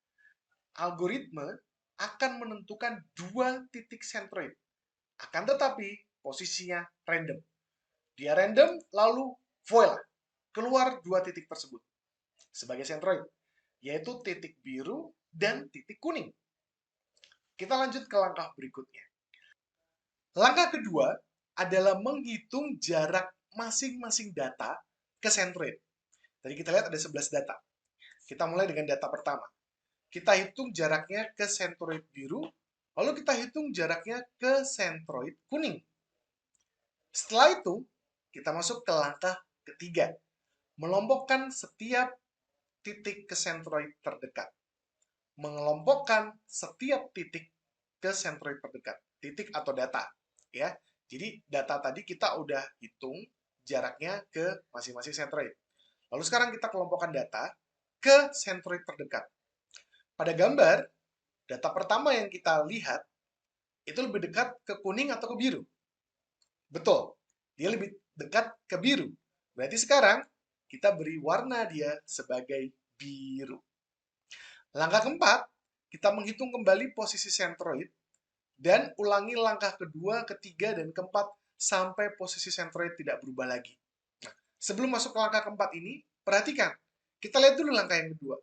algoritma akan menentukan 2 titik sentroid. Akan tetapi, posisinya random. Dia random, lalu voila, keluar 2 titik tersebut sebagai sentroid, yaitu titik biru dan titik kuning. Kita lanjut ke langkah berikutnya. Langkah kedua adalah menghitung jarak masing-masing data ke sentroid. Tadi kita lihat ada 11 data. Kita mulai dengan data pertama. Kita hitung jaraknya ke sentroid biru, lalu kita hitung jaraknya ke sentroid kuning. Setelah itu, kita masuk ke langkah ketiga, melompokkan setiap titik ke sentroid terdekat. Mengelompokkan setiap titik ke sentroid terdekat. Titik atau data, ya. Jadi data tadi kita udah hitung jaraknya ke masing-masing sentroid. Lalu sekarang kita kelompokkan data ke sentroid terdekat. Pada gambar, data pertama yang kita lihat itu lebih dekat ke kuning atau ke biru. Betul, dia lebih dekat ke biru. Berarti sekarang kita beri warna dia sebagai biru. Langkah keempat, kita menghitung kembali posisi sentroid dan ulangi langkah kedua, ketiga, dan keempat sampai posisi sentroid tidak berubah lagi. Nah, sebelum masuk ke langkah keempat ini, perhatikan. Kita lihat dulu langkah yang kedua.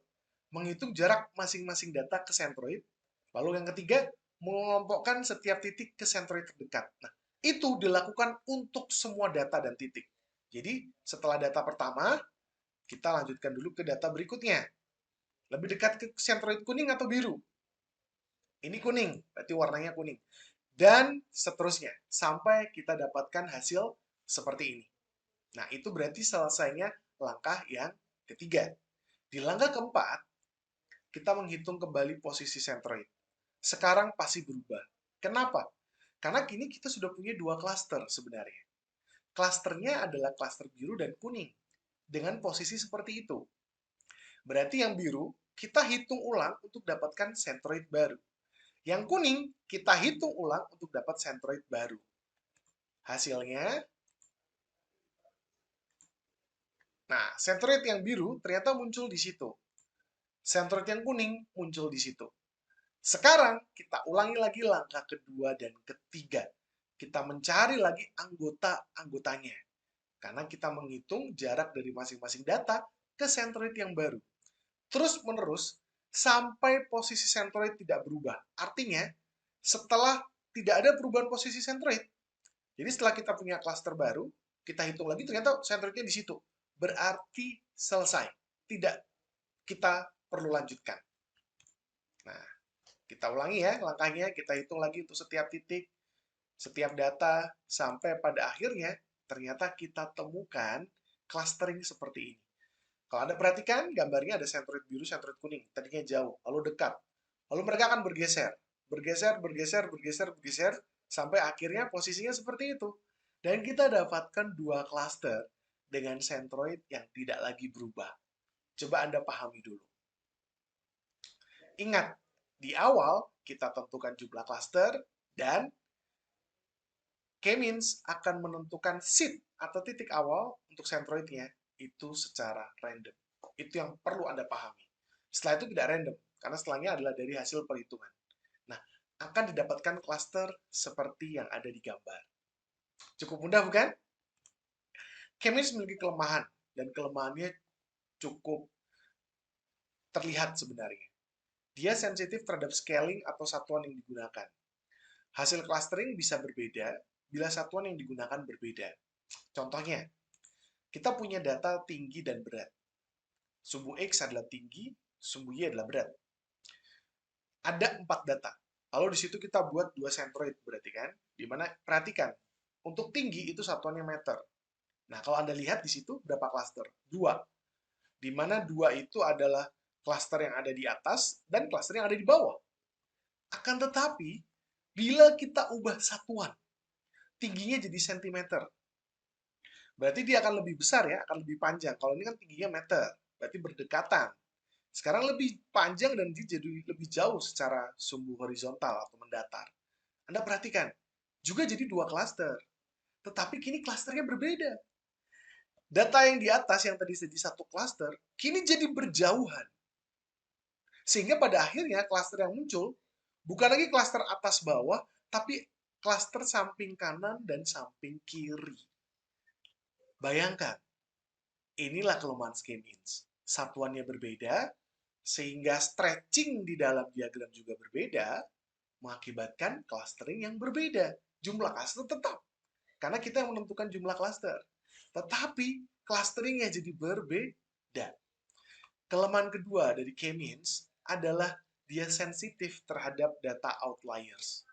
Menghitung jarak masing-masing data ke sentroid. Lalu yang ketiga, mengelompokkan setiap titik ke sentroid terdekat. Nah, itu dilakukan untuk semua data dan titik. Jadi, setelah data pertama, kita lanjutkan dulu ke data berikutnya. Lebih dekat ke sentroid kuning atau biru? Ini kuning, berarti warnanya kuning. Dan seterusnya, sampai kita dapatkan hasil seperti ini. Nah, itu berarti selesainya langkah yang ketiga. Di langkah keempat, kita menghitung kembali posisi sentroid. Sekarang pasti berubah. Kenapa? Karena kini kita sudah punya dua klaster sebenarnya. Klasternya adalah klaster biru dan kuning. Dengan posisi seperti itu. Berarti yang biru, kita hitung ulang untuk dapatkan sentroid baru. Yang kuning, kita hitung ulang untuk dapat sentroid baru. Hasilnya, nah, sentroid yang biru ternyata muncul di situ. Sentroid yang kuning muncul di situ. Sekarang, kita ulangi lagi langkah kedua dan ketiga. Kita mencari lagi anggota-anggotanya. Karena kita menghitung jarak dari masing-masing data ke sentroid yang baru. Terus-menerus, sampai posisi sentroid tidak berubah. Artinya, setelah tidak ada perubahan posisi sentroid, jadi setelah kita punya klaster baru, kita hitung lagi ternyata sentroidnya di situ. Berarti selesai. Tidak kita perlu lanjutkan. Nah, kita ulangi ya langkahnya, kita hitung lagi untuk setiap titik, setiap data, sampai pada akhirnya ternyata kita temukan clustering seperti ini. Kalau Anda perhatikan, gambarnya ada sentroid biru, sentroid kuning. Tadinya jauh, lalu dekat. Lalu mereka akan bergeser. Bergeser, bergeser, bergeser, bergeser, sampai akhirnya posisinya seperti itu. Dan kita dapatkan dua klaster dengan sentroid yang tidak lagi berubah. Coba Anda pahami dulu. Ingat, di awal kita tentukan jumlah klaster dan K-means akan menentukan seed atau titik awal untuk sentroidnya itu secara random. Itu yang perlu Anda pahami. Setelah itu tidak random, karena setelahnya adalah dari hasil perhitungan. Nah, akan didapatkan klaster seperti yang ada di gambar. Cukup mudah, bukan? K-means memiliki kelemahan, dan kelemahannya cukup terlihat sebenarnya. Dia sensitif terhadap scaling atau satuan yang digunakan. Hasil clustering bisa berbeda bila satuan yang digunakan berbeda. Contohnya, kita punya data tinggi dan berat. Sumbu X adalah tinggi, sumbu Y adalah berat. Ada 4 data. Lalu di situ kita buat 2 sentroid berarti kan? Dimana perhatikan, untuk tinggi itu satuannya meter. Nah, kalau Anda lihat di situ berapa klaster? 2. Dimana 2 itu adalah klaster yang ada di atas dan klaster yang ada di bawah. Akan tetapi, bila kita ubah satuan, tingginya jadi sentimeter. Berarti dia akan lebih besar ya, akan lebih panjang. Kalau ini kan tingginya meter, berarti berdekatan. Sekarang lebih panjang dan dia jadi lebih jauh secara sumbu horizontal atau mendatar. Anda perhatikan, juga jadi 2 klaster. Tetapi kini klasternya berbeda. Data yang di atas yang tadi jadi satu klaster, kini jadi berjauhan. Sehingga pada akhirnya klaster yang muncul bukan lagi klaster atas bawah, tapi klaster samping kanan dan samping kiri. Bayangkan, inilah kelemahan K-means. Satuannya berbeda, sehingga stretching di dalam diagram juga berbeda, mengakibatkan clustering yang berbeda. Jumlah cluster tetap, karena kita yang menentukan jumlah cluster. Tetapi clusteringnya jadi berbeda. Dan kelemahan kedua dari K-means adalah dia sensitif terhadap data outliers.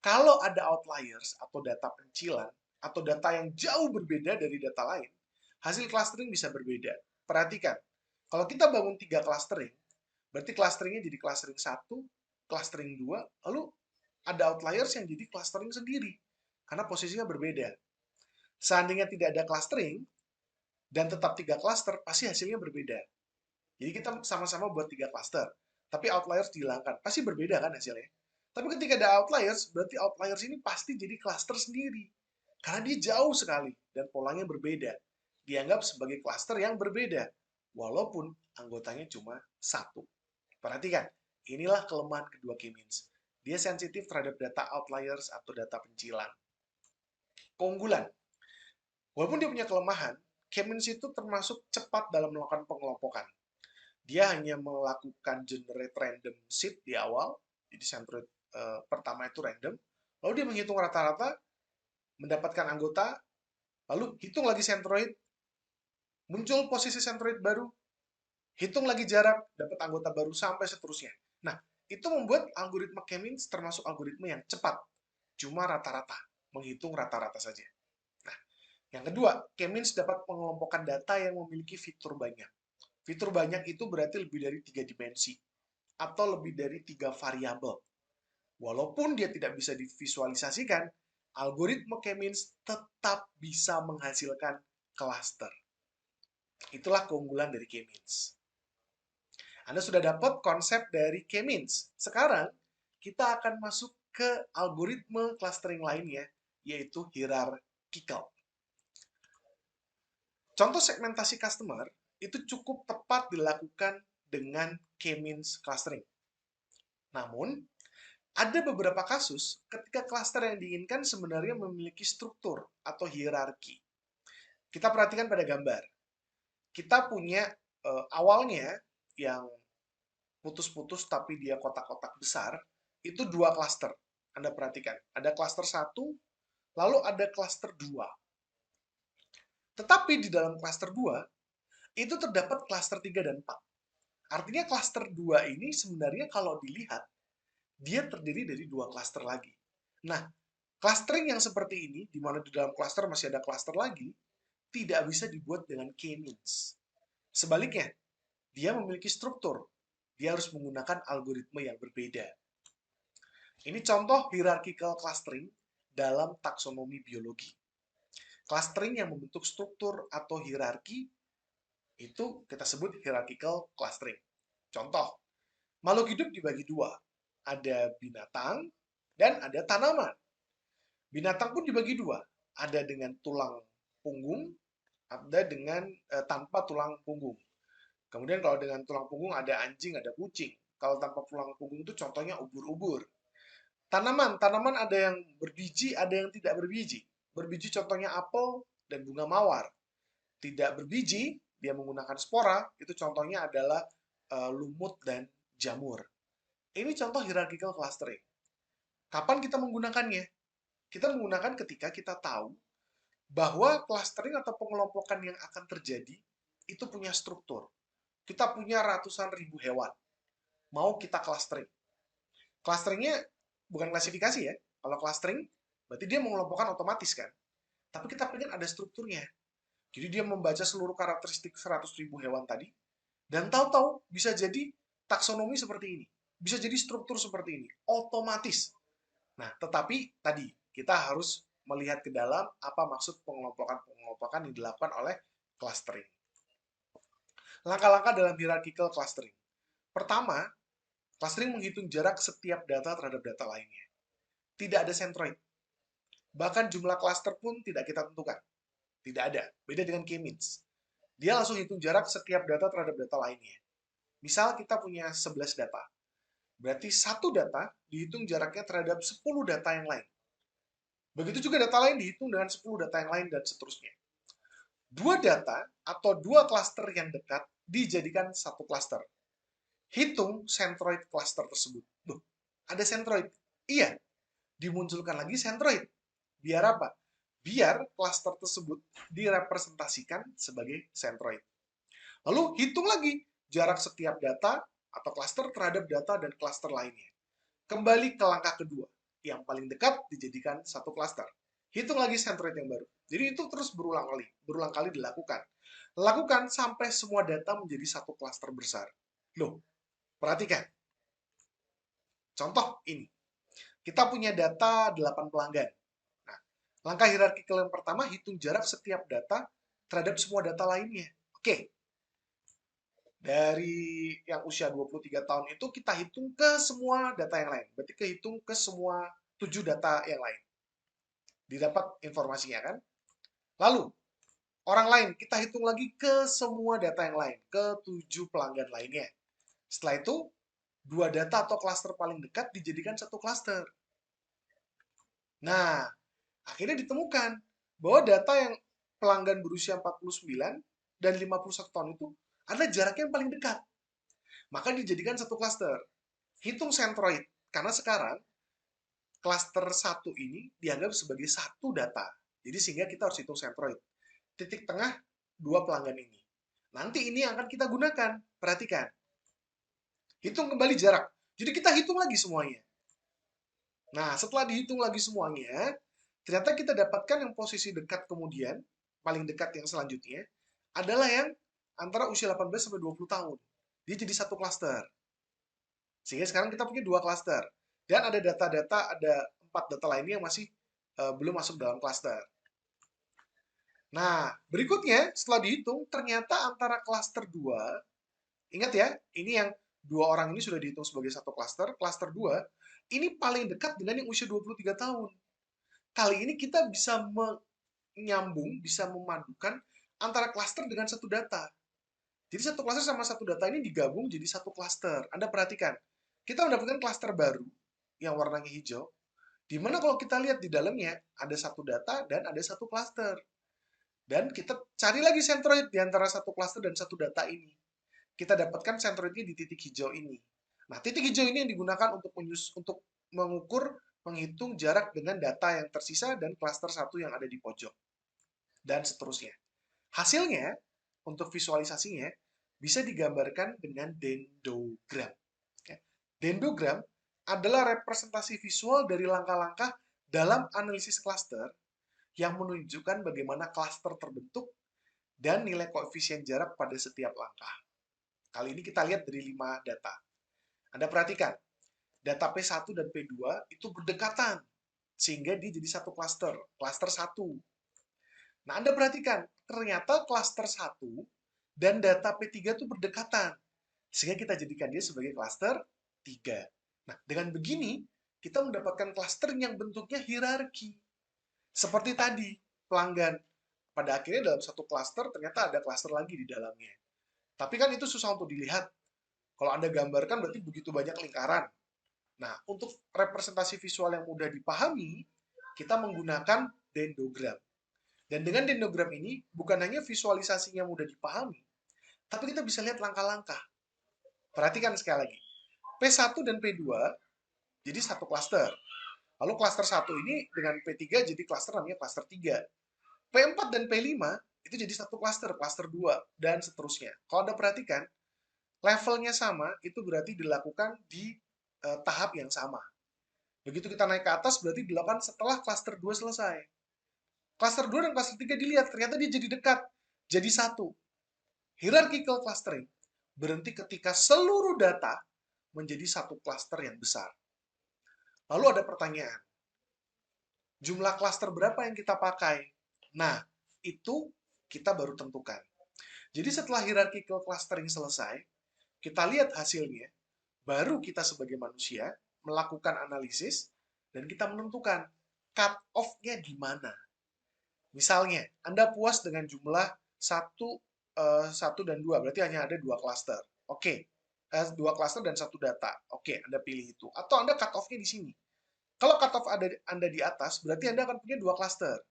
Kalau ada outliers atau data pencilan, atau data yang jauh berbeda dari data lain, hasil clustering bisa berbeda. Perhatikan, kalau kita bangun 3 clustering, berarti clusteringnya jadi clustering 1, clustering 2, lalu ada outliers yang jadi clustering sendiri, karena posisinya berbeda. Seandainya tidak ada clustering, dan tetap 3 cluster, pasti hasilnya berbeda. Jadi kita sama-sama buat 3 cluster, tapi outliers dihilangkan, pasti berbeda kan hasilnya. Tapi ketika ada outliers, berarti outliers ini pasti jadi cluster sendiri. Karena dia jauh sekali dan polanya berbeda. Dianggap sebagai cluster yang berbeda, walaupun anggotanya cuma satu. Perhatikan, inilah kelemahan kedua K-means. Dia sensitif terhadap data outliers atau data pencilan. Keunggulan, walaupun dia punya kelemahan, K-means itu termasuk cepat dalam melakukan pengelompokan. Dia hanya melakukan generate random seed di awal, jadi centroid pertama itu random, lalu dia menghitung rata-rata, mendapatkan anggota, lalu hitung lagi centroid, muncul posisi centroid baru, hitung lagi jarak, dapat anggota baru, sampai seterusnya. Nah, itu membuat algoritma K-means termasuk algoritma yang cepat, cuma rata-rata, menghitung rata-rata saja. Nah, yang kedua, K-means dapat mengelompokkan data yang memiliki fitur banyak. Fitur banyak itu berarti lebih dari 3 dimensi, atau lebih dari 3 variabel. Walaupun dia tidak bisa divisualisasikan, algoritma K-means tetap bisa menghasilkan cluster. Itulah keunggulan dari K-means. Anda sudah dapat konsep dari K-means. Sekarang, kita akan masuk ke algoritma clustering lainnya, yaitu hierarchical. Contoh segmentasi customer itu cukup tepat dilakukan dengan K-means clustering. Namun, ada beberapa kasus ketika cluster yang diinginkan sebenarnya memiliki struktur atau hierarki. Kita perhatikan pada gambar. Kita punya awalnya yang putus-putus tapi dia kotak-kotak besar, itu 2 cluster. Anda perhatikan, ada cluster 1, lalu ada cluster 2. Tetapi di dalam cluster 2, itu terdapat cluster 3 dan 4. Artinya cluster 2 ini sebenarnya kalau dilihat, dia terdiri dari 2 cluster lagi. Nah, clustering yang seperti ini, di mana di dalam cluster masih ada cluster lagi, tidak bisa dibuat dengan K-means. Sebaliknya, dia memiliki struktur. Dia harus menggunakan algoritma yang berbeda. Ini contoh hierarchical clustering dalam taksonomi biologi. Clustering yang membentuk struktur atau hierarki, itu kita sebut hierarchical clustering. Contoh, makhluk hidup dibagi 2. Ada binatang dan ada tanaman. Binatang pun dibagi 2. Ada dengan tulang punggung, ada dengan tanpa tulang punggung. Kemudian kalau dengan tulang punggung ada anjing, ada kucing. Kalau tanpa tulang punggung itu contohnya ubur-ubur. Tanaman ada yang berbiji, ada yang tidak berbiji. Berbiji contohnya apel dan bunga mawar. Tidak berbiji, dia menggunakan spora, itu contohnya adalah lumut dan jamur. Ini contoh hierarchical clustering. Kapan kita menggunakannya? Kita menggunakan ketika kita tahu bahwa clustering atau pengelompokan yang akan terjadi itu punya struktur. Kita punya ratusan ribu hewan. Mau kita clustering. Clusteringnya bukan klasifikasi ya. Kalau clustering, berarti dia mengelompokkan otomatis kan. Tapi kita pengen ada strukturnya. Jadi dia membaca seluruh karakteristik 100.000 hewan tadi, dan tahu-tahu bisa jadi taksonomi seperti ini. Bisa jadi struktur seperti ini. Otomatis. Nah, tetapi tadi kita harus melihat ke dalam apa maksud pengelompokan-pengelompokan yang dilakukan oleh clustering. Langkah-langkah dalam hierarchical clustering. Pertama, clustering menghitung jarak setiap data terhadap data lainnya. Tidak ada centroid. Bahkan jumlah cluster pun tidak kita tentukan. Tidak ada. Beda dengan K-means. Dia langsung hitung jarak setiap data terhadap data lainnya. Misal kita punya 11 data. Berarti satu data dihitung jaraknya terhadap 10 data yang lain. Begitu juga data lain dihitung dengan 10 data yang lain dan seterusnya. Dua data atau dua cluster yang dekat dijadikan satu cluster. Hitung centroid cluster tersebut. Loh, ada centroid. Iya, dimunculkan lagi centroid. Biar apa? Biar cluster tersebut direpresentasikan sebagai centroid. Lalu hitung lagi jarak setiap data atau klaster terhadap data dan klaster lainnya. Kembali ke langkah kedua, yang paling dekat dijadikan satu klaster. Hitung lagi centroid yang baru. Jadi itu terus berulang kali dilakukan. Lakukan sampai semua data menjadi satu klaster besar. Loh, perhatikan. Contoh ini. Kita punya data 8 pelanggan. Nah, langkah hierarkikal yang pertama, hitung jarak setiap data terhadap semua data lainnya. Oke, dari yang usia 23 tahun itu kita hitung ke semua data yang lain. Berarti kehitung ke semua 7 data yang lain. Didapat informasinya kan? Lalu, orang lain kita hitung lagi ke semua data yang lain, ke 7 pelanggan lainnya. Setelah itu, dua data atau klaster paling dekat dijadikan satu klaster. Nah, akhirnya ditemukan bahwa data yang pelanggan berusia 49 dan 51 tahun itu adalah jaraknya yang paling dekat. Maka dijadikan satu klaster. Hitung centroid, karena sekarang klaster satu ini dianggap sebagai satu data. Jadi sehingga kita harus hitung centroid. Titik tengah dua pelanggan ini. Nanti ini yang akan kita gunakan. Perhatikan. Hitung kembali jarak. Jadi kita hitung lagi semuanya. Nah, setelah dihitung lagi semuanya, ternyata kita dapatkan yang posisi dekat kemudian, paling dekat yang selanjutnya, adalah yang antara usia 18 sampai 20 tahun. Dia jadi satu klaster. Sehingga sekarang kita punya dua klaster. Dan ada data-data, ada 4 data lainnya yang masih belum masuk dalam klaster. Nah, berikutnya setelah dihitung, ternyata antara klaster 2, ingat ya, ini yang dua orang ini sudah dihitung sebagai satu klaster 2, ini paling dekat dengan yang usia 23 tahun. Kali ini kita bisa menyambung, bisa memadukan antara klaster dengan satu data. Jadi satu klaster sama satu data ini digabung jadi satu klaster. Anda perhatikan, kita mendapatkan klaster baru yang warnanya hijau, di mana kalau kita lihat di dalamnya ada satu data dan ada satu klaster. Dan kita cari lagi centroid di antara satu klaster dan satu data ini. Kita dapatkan centroidnya di titik hijau ini. Nah, titik hijau ini yang digunakan untuk mengukur, menghitung jarak dengan data yang tersisa dan klaster satu yang ada di pojok. Dan seterusnya. Hasilnya, untuk visualisasinya, bisa digambarkan dengan dendrogram. Dendrogram adalah representasi visual dari langkah-langkah dalam analisis klaster yang menunjukkan bagaimana klaster terbentuk dan nilai koefisien jarak pada setiap langkah. Kali ini kita lihat dari 5 data. Anda perhatikan, data P1 dan P2 itu berdekatan, sehingga dia jadi satu klaster 1. Nah, Anda perhatikan, ternyata klaster 1 dan data P3 itu berdekatan, sehingga kita jadikan dia sebagai klaster 3. Nah, dengan begini, kita mendapatkan klaster yang bentuknya hierarki. Seperti tadi, pelanggan. Pada akhirnya dalam satu klaster, ternyata ada klaster lagi di dalamnya. Tapi kan itu susah untuk dilihat. Kalau Anda gambarkan berarti begitu banyak lingkaran. Nah, untuk representasi visual yang mudah dipahami, kita menggunakan dendrogram. Dan dengan dendrogram ini, bukan hanya visualisasinya mudah dipahami, tapi kita bisa lihat langkah-langkah. Perhatikan sekali lagi. P1 dan P2 jadi satu klaster. Lalu klaster 1 ini dengan P3 jadi klaster namanya klaster 3. P4 dan P5 itu jadi satu klaster 2, dan seterusnya. Kalau Anda perhatikan, levelnya sama, itu berarti dilakukan di tahap yang sama. Begitu kita naik ke atas, berarti dilakukan setelah klaster 2 selesai. Klaster 2 dan klaster 3 dilihat, ternyata dia jadi dekat, jadi satu. Hierarchical clustering berhenti ketika seluruh data menjadi satu klaster yang besar. Lalu ada pertanyaan, jumlah klaster berapa yang kita pakai? Nah, itu kita baru tentukan. Jadi setelah hierarchical clustering selesai, kita lihat hasilnya, baru kita sebagai manusia melakukan analisis dan kita menentukan cut off-nya di mana. Misalnya, Anda puas dengan jumlah 1 dan 2, berarti hanya ada 2 klaster. Oke, 2 klaster dan 1 data. Oke, Anda pilih itu. Atau Anda cut off-nya di sini. Kalau cut off Anda di atas, berarti Anda akan punya 2 klaster.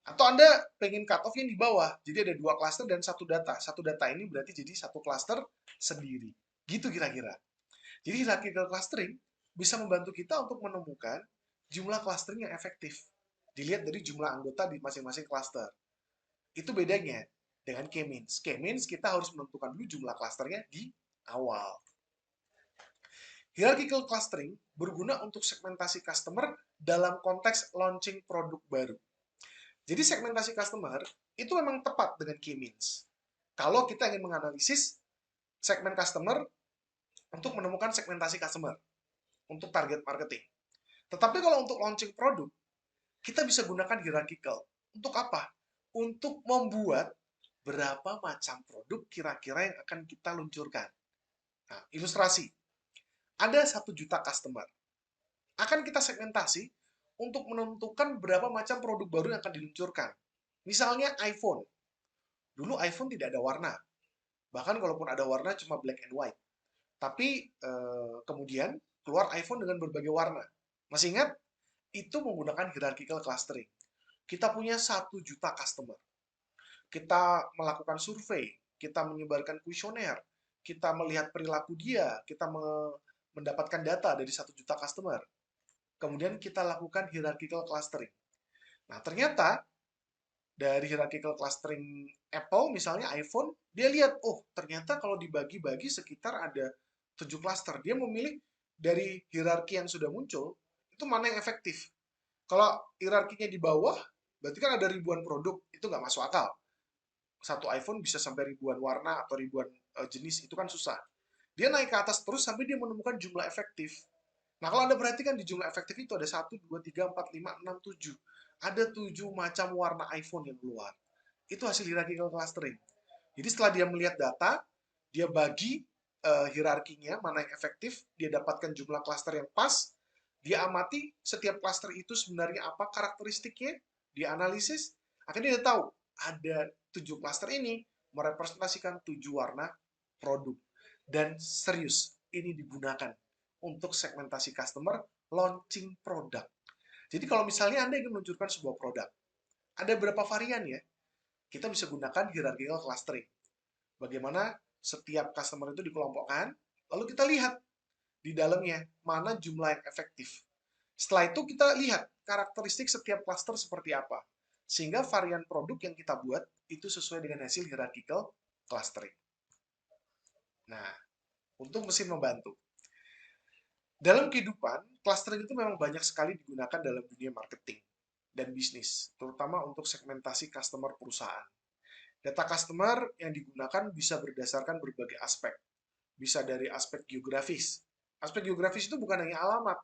Atau Anda pengen cut off yang di bawah, jadi ada 2 klaster dan 1 data. 1 data ini berarti jadi 1 klaster sendiri. Gitu kira-kira. Jadi hierarchical clustering bisa membantu kita untuk menemukan jumlah clustering yang efektif. Dilihat dari jumlah anggota di masing-masing klaster. Itu bedanya. dengan K-means. K-means kita harus menentukan dulu jumlah klasternya di awal. Hierarchical clustering berguna untuk segmentasi customer dalam konteks launching produk baru. Jadi segmentasi customer itu memang tepat dengan K-means. Kalau kita ingin menganalisis segmen customer untuk menemukan segmentasi customer untuk target marketing. Tetapi kalau untuk launching produk, kita bisa gunakan hierarchical. Untuk apa? Untuk membuat berapa macam produk kira-kira yang akan kita luncurkan. Nah, ilustrasi. Ada 1 juta customer. Akan kita segmentasi untuk menentukan berapa macam produk baru yang akan diluncurkan. Misalnya iPhone. Dulu iPhone tidak ada warna. Bahkan kalaupun ada warna cuma black and white. Tapi kemudian keluar iPhone dengan berbagai warna. Masih ingat? Itu menggunakan hierarchical clustering. Kita punya 1 juta customer. Kita melakukan survei, kita menyebarkan kuesioner, kita melihat perilaku dia, kita mendapatkan data dari 1 juta customer. Kemudian kita lakukan hierarchical clustering. Nah, ternyata dari hierarchical clustering Apple, misalnya iPhone, dia lihat, oh ternyata kalau dibagi-bagi sekitar ada 7 cluster. Dia memilih dari hierarki yang sudah muncul, itu mana yang efektif. Kalau hierarkinya di bawah, berarti kan ada ribuan produk, itu nggak masuk akal. Satu iPhone bisa sampai ribuan warna atau ribuan jenis, itu kan susah. Dia naik ke atas terus sampai dia menemukan jumlah efektif. Nah, kalau Anda perhatikan di jumlah efektif itu ada 1, 2, 3, 4, 5, 6, 7. Ada 7 macam warna iPhone yang keluar. Itu hasil hierarchical clustering. Jadi setelah dia melihat data, dia bagi hierarkinya, mana yang efektif, dia dapatkan jumlah cluster yang pas, dia amati setiap cluster itu sebenarnya apa karakteristiknya, dia analisis, akhirnya dia tahu ada 7 cluster ini merepresentasikan 7 warna produk. Dan serius, ini digunakan untuk segmentasi customer launching produk. Jadi kalau misalnya Anda ingin meluncurkan sebuah produk, ada berapa varian ya? Kita bisa gunakan hierarchical clustering. Bagaimana setiap customer itu dikelompokkan, lalu kita lihat di dalamnya mana jumlah yang efektif. Setelah itu kita lihat karakteristik setiap cluster seperti apa. Sehingga varian produk yang kita buat itu sesuai dengan hasil hierarchical clustering. Nah, untuk mesin membantu. Dalam kehidupan, clustering itu memang banyak sekali digunakan dalam dunia marketing dan bisnis, terutama untuk segmentasi customer perusahaan. Data customer yang digunakan bisa berdasarkan berbagai aspek. Bisa dari aspek geografis. Aspek geografis itu bukan hanya alamat,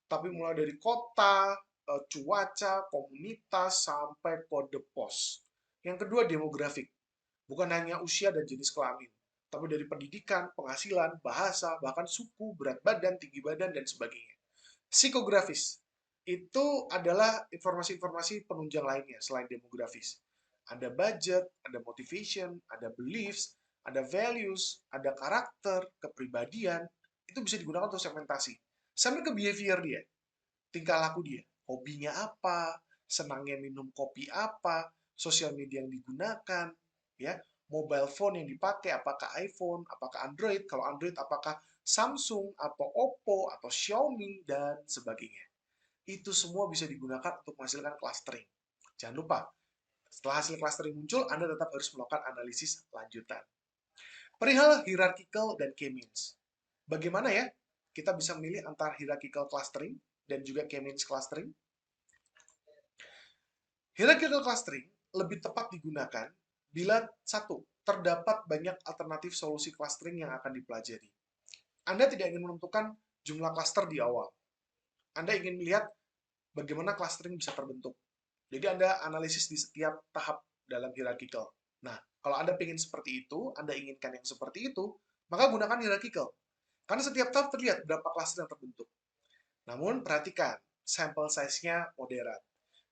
tapi mulai dari kota, cuaca, komunitas, sampai kode pos. Yang kedua, demografik. Bukan hanya usia dan jenis kelamin, tapi dari pendidikan, penghasilan, bahasa, bahkan suku, berat badan, tinggi badan, dan sebagainya. Psikografis itu adalah informasi-informasi penunjang lainnya selain demografis. Ada budget, ada motivation, ada beliefs, ada values, ada karakter, kepribadian, itu bisa digunakan untuk segmentasi. Sampai ke behavior dia, tingkah laku dia, hobinya apa, senangnya minum kopi apa, sosial media yang digunakan, ya, mobile phone yang dipakai, apakah iPhone, apakah Android, kalau Android apakah Samsung, atau Oppo, atau Xiaomi, dan sebagainya. Itu semua bisa digunakan untuk menghasilkan clustering. Jangan lupa, setelah hasil clustering muncul, Anda tetap harus melakukan analisis lanjutan. Perihal hierarchical dan K-means. Bagaimana ya kita bisa memilih antara hierarchical clustering dan juga K-means clustering? Hierarchical clustering lebih tepat digunakan bila satu, terdapat banyak alternatif solusi clustering yang akan dipelajari. Anda tidak ingin menentukan jumlah cluster di awal. Anda ingin melihat bagaimana clustering bisa terbentuk. Jadi Anda analisis di setiap tahap dalam hierarchical. Nah, kalau Anda ingin seperti itu, Anda inginkan yang seperti itu, maka gunakan hierarchical. Karena setiap tahap terlihat berapa cluster yang terbentuk. Namun, perhatikan, sampel size-nya moderat.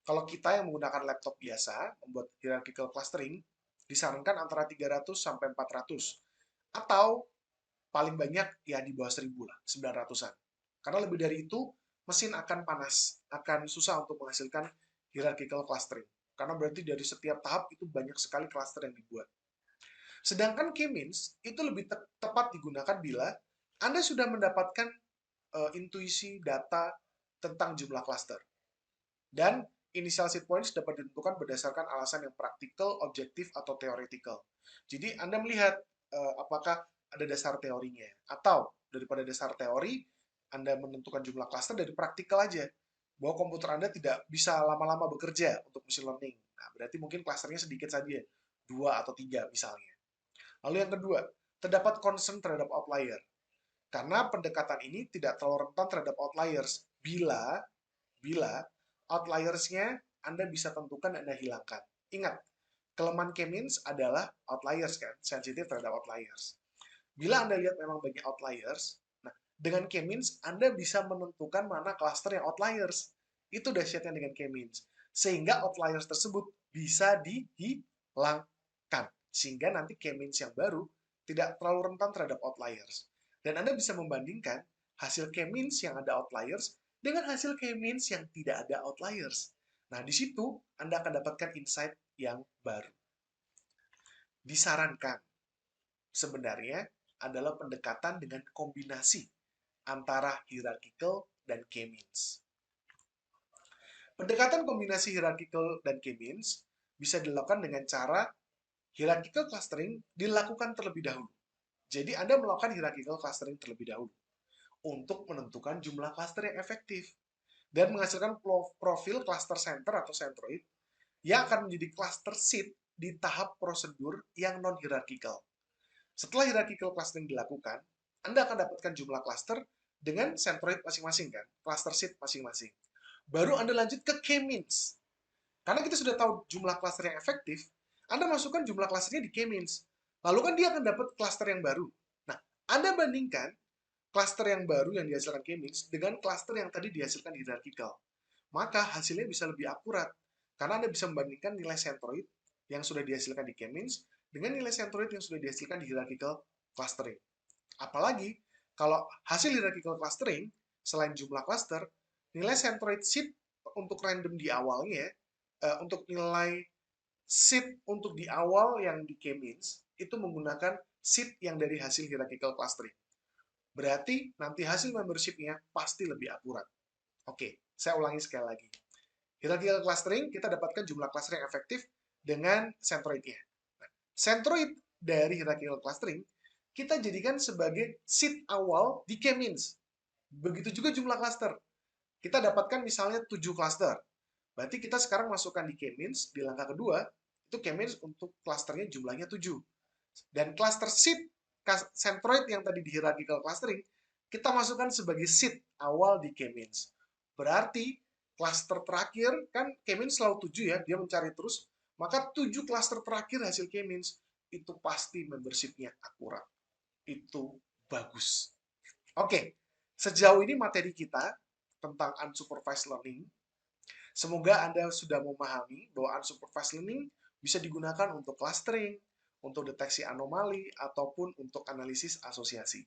Kalau kita yang menggunakan laptop biasa, membuat hierarchical clustering, disarankan antara 300 sampai 400. Atau paling banyak ya di bawah 1000 lah, 900-an. Karena lebih dari itu, mesin akan panas, akan susah untuk menghasilkan hierarchical clustering. Karena berarti dari setiap tahap itu banyak sekali cluster yang dibuat. Sedangkan K-means itu lebih tepat digunakan bila Anda sudah mendapatkan intuisi data tentang jumlah cluster. Dan initial seed points dapat ditentukan berdasarkan alasan yang praktikal, objektif, atau theoretical. Jadi Anda melihat apakah ada dasar teorinya, atau daripada dasar teori, Anda menentukan jumlah klaster dari praktikal aja, bahwa komputer Anda tidak bisa lama-lama bekerja untuk machine learning. Nah, berarti mungkin klasternya sedikit saja, 2 atau 3 misalnya. Lalu yang kedua, terdapat concern terhadap outlier. Karena pendekatan ini tidak terlalu rentan terhadap outliers bila outliersnya Anda bisa tentukan dan Anda hilangkan. Ingat, kelemahan K-means adalah outliers kan, sensitif terhadap outliers. Bila Anda lihat memang banyak outliers, nah dengan K-means Anda bisa menentukan mana cluster yang outliers. Itu dahsyatnya dengan K-means. Sehingga outliers tersebut bisa dihilangkan. Sehingga nanti K-means yang baru tidak terlalu rentan terhadap outliers. Dan Anda bisa membandingkan hasil K-means yang ada outliers dengan hasil K-means yang tidak ada outliers. Nah, di situ Anda akan dapatkan insight yang baru. Disarankan sebenarnya adalah pendekatan dengan kombinasi antara hierarchical dan K-means. Pendekatan kombinasi hierarchical dan K-means bisa dilakukan dengan cara hierarchical clustering dilakukan terlebih dahulu. Jadi Anda melakukan hierarchical clustering terlebih dahulu untuk menentukan jumlah cluster yang efektif dan menghasilkan profil cluster center atau centroid yang akan menjadi cluster seed di tahap prosedur yang non-hierarchical. Setelah hierarchical clustering dilakukan, Anda akan dapatkan jumlah cluster dengan centroid masing-masing kan, cluster seed masing-masing. Baru Anda lanjut ke K-means. Karena kita sudah tahu jumlah cluster yang efektif, Anda masukkan jumlah clusternya di K-means. Lalu kan dia akan dapat cluster yang baru. Nah, Anda bandingkan cluster yang baru yang dihasilkan K-means dengan cluster yang tadi dihasilkan hierarchical. Maka hasilnya bisa lebih akurat. Karena Anda bisa membandingkan nilai centroid yang sudah dihasilkan di K-means dengan nilai centroid yang sudah dihasilkan di hierarchical clustering. Apalagi, kalau hasil hierarchical clustering, selain jumlah cluster, nilai centroid seed untuk random di awalnya, untuk nilai seed untuk di awal yang di K-means, itu menggunakan seed yang dari hasil hierarchical clustering. Berarti nanti hasil membership-nya pasti lebih akurat. Oke, saya ulangi sekali lagi. Hierarchical clustering, kita dapatkan jumlah cluster yang efektif dengan centroid-nya. Nah, centroid dari hierarchical clustering, kita jadikan sebagai seed awal di K-means. Begitu juga jumlah cluster. Kita dapatkan misalnya 7 cluster. Berarti kita sekarang masukkan di K-means, di langkah kedua, itu K-means untuk clusternya jumlahnya 7. Dan cluster seed, centroid yang tadi di hierarchical clustering, kita masukkan sebagai seed awal di K-means. Berarti cluster terakhir, kan K-means selalu 7 ya, dia mencari terus, maka 7 cluster terakhir hasil K-means, itu pasti membership-nya akurat. Itu bagus. Oke, sejauh ini materi kita tentang unsupervised learning. Semoga Anda sudah memahami bahwa unsupervised learning bisa digunakan untuk clustering, untuk deteksi anomali, ataupun untuk analisis asosiasi.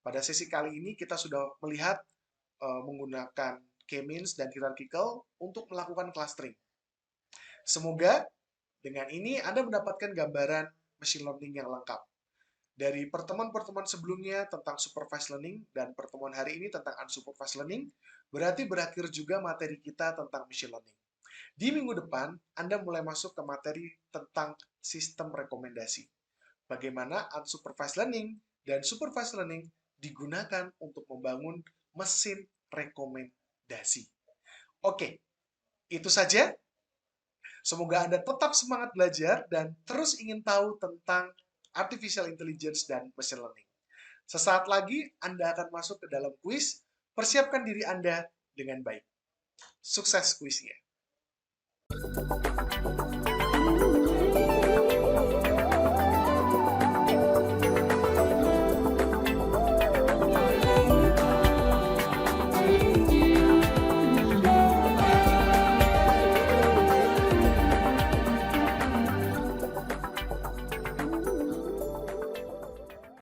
Pada sesi kali ini kita sudah melihat menggunakan K-means dan hierarchical untuk melakukan clustering. Semoga dengan ini Anda mendapatkan gambaran machine learning yang lengkap. Dari pertemuan-pertemuan sebelumnya tentang supervised learning dan pertemuan hari ini tentang unsupervised learning, berarti berakhir juga materi kita tentang machine learning. Di minggu depan, Anda mulai masuk ke materi tentang sistem rekomendasi. Bagaimana unsupervised learning dan supervised learning digunakan untuk membangun mesin rekomendasi. Oke, itu saja. Semoga Anda tetap semangat belajar dan terus ingin tahu tentang artificial intelligence dan machine learning. Sesaat lagi Anda akan masuk ke dalam kuis. Persiapkan diri Anda dengan baik. Sukses kuisnya.